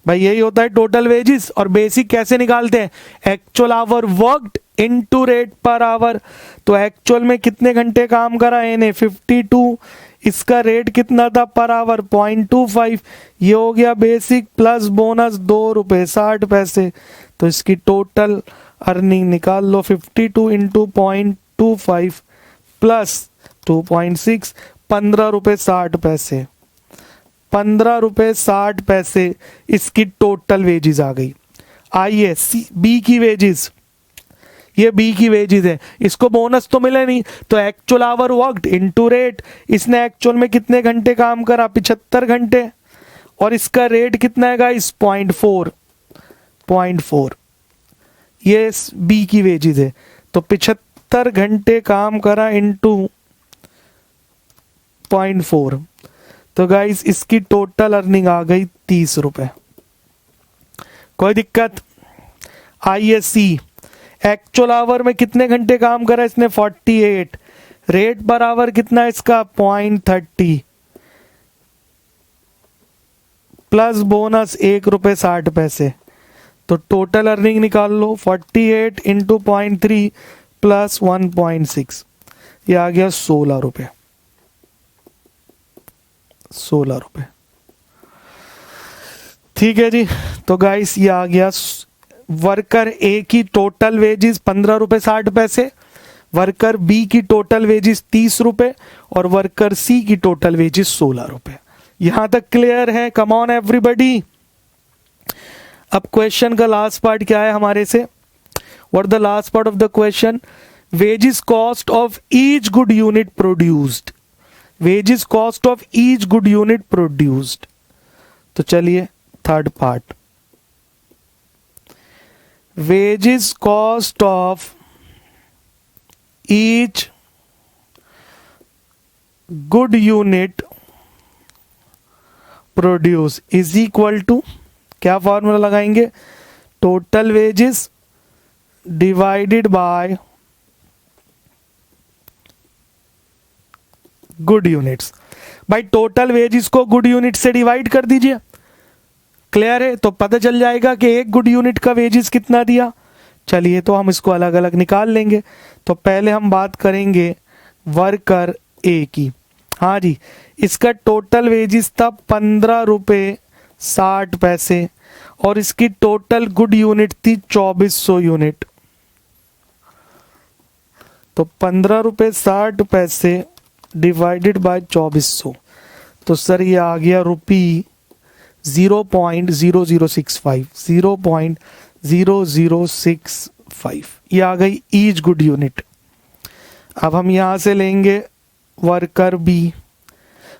Speaker 1: भाई यही होता है टोटल वेजेस। और बेसिक कैसे निकालते हैं, actual hour worked into rate per hour. तो एक्चुअल में कितने घंटे काम करा इन्हें, 52। इसका रेट कितना था पर आवर, 0.25। ये हो गया बेसिक प्लस बोनस 2 रुपये 60 पैसे। तो इसकी टोटल अर्निंग निकाल लो, 52 इंटू 0.25 प्लस 2.6, 15 रुपये 60 पैसे। 15 रुपये 60 पैसे इसकी टोटल वेजेस आ गई। आइए बी की वेजेस, ये बी की वेजेस है, इसको बोनस तो मिले नहीं, तो actual hour worked into rate. इसने एक्चुअल में कितने घंटे काम करा, 75 घंटे, और इसका रेट कितना है गाइस, 0.4। ये बी की वेजेस है। तो 75 घंटे काम करा इनटू 0.4। तो गाइस इसकी टोटल अर्निंग आ गई 30 रुपए। कोई दिक्कत? आइए सी, एक्चुअल आवर में कितने घंटे काम करा इसने, 48। रेट पर आवर कितना है इसका, 0.30 प्लस बोनस 1 रुपये 60 पैसे। तो टोटल अर्निंग निकाल लो, 48 इंटू 0.3 प्लस 1.6, ये आ गया 16 रुपये। 16 रुपये, ठीक है जी। तो गाइस ये आ गया वर्कर ए की टोटल वेजेस 15 रुपये 60 पैसे, वर्कर बी की टोटल वेजेस 30 रुपए, और वर्कर सी की टोटल वेजेस 16 रुपए। यहां तक क्लियर है? Come on everybody. अब क्वेश्चन का लास्ट पार्ट क्या है हमारे से, what the last part of the question, wages cost of each good unit produced. Wages cost of each good unit produced. तो चलिए third part, wages cost of each good unit produce is equal to, क्या formula लगाएंगे, total wages divided by good units. भाई total wages को good unit से divide कर दीजिए, clear है, तो पता चल जाएगा कि एक गुड यूनिट का वेजेस कितना दिया। चलिए तो हम इसको अलग अलग निकाल लेंगे। तो पहले हम बात करेंगे वर्कर ए की। हाँ जी, इसका टोटल वेजेस था 15 रुपये 60 पैसे और इसकी टोटल गुड यूनिट थी 2400 यूनिट। तो 15 रुपये 60 पैसे डिवाइडेड बाय 2400, तो सर ये आ गया रुपी 0.0065, 0.0065 ये आ गई ईच गुड यूनिट। अब हम यहां से लेंगे वर्कर बी।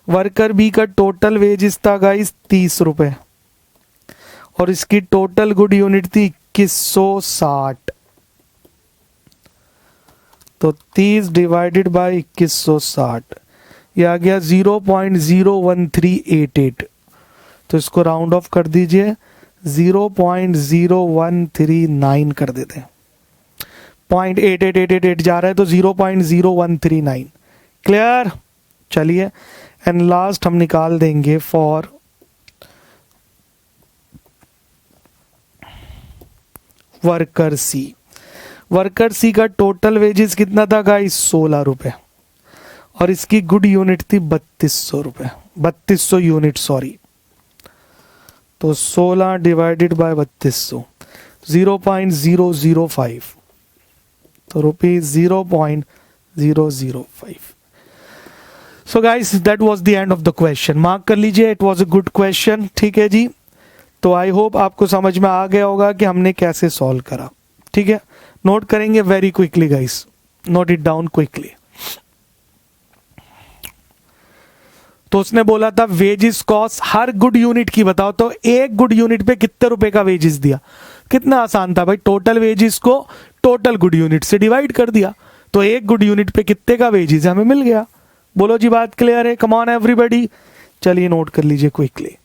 Speaker 1: वर्कर बी का टोटल वेजेस था गाइस 30 रुपए और इसकी टोटल गुड यूनिट थी 2160। तो 30 डिवाइडेड बाय 2160 ये आ गया 0.01388। तो इसको राउंड ऑफ कर दीजिए, 0.0139 कर देते हैं, 0.8888 जा रहा है तो 0.0139। क्लियर। चलिए एंड लास्ट हम निकाल देंगे फॉर वर्कर सी। वर्कर सी का टोटल वेजेस कितना था गाइस 16 रुपए और इसकी गुड यूनिट थी 3200 रुपए, 3200 यूनिट सॉरी। तो 16 डिवाइडेड बाय 3200 0.005, तो rupees 0.005। So guys that was the end of the question, mark कर लीजिए, it was a good question. ठीक है जी, तो आई होप आपको समझ में आ गया होगा कि हमने कैसे सॉल्व करा। ठीक है, नोट करेंगे very quickly guys, note it down quickly. तो उसने बोला था wages cost her good unit की बताओ, तो एक गुड यूनिट पे कितने रुपए का वेजेस दिया। कितना आसान था भाई, टोटल वेजेस को टोटल गुड यूनिट से डिवाइड कर दिया, तो एक गुड यूनिट पे कितने का वेजेस हमें मिल गया। बोलो जी बात क्लियर है, कम ऑन एवरीबॉडी। चलिए नोट कर लीजिए क्विकली।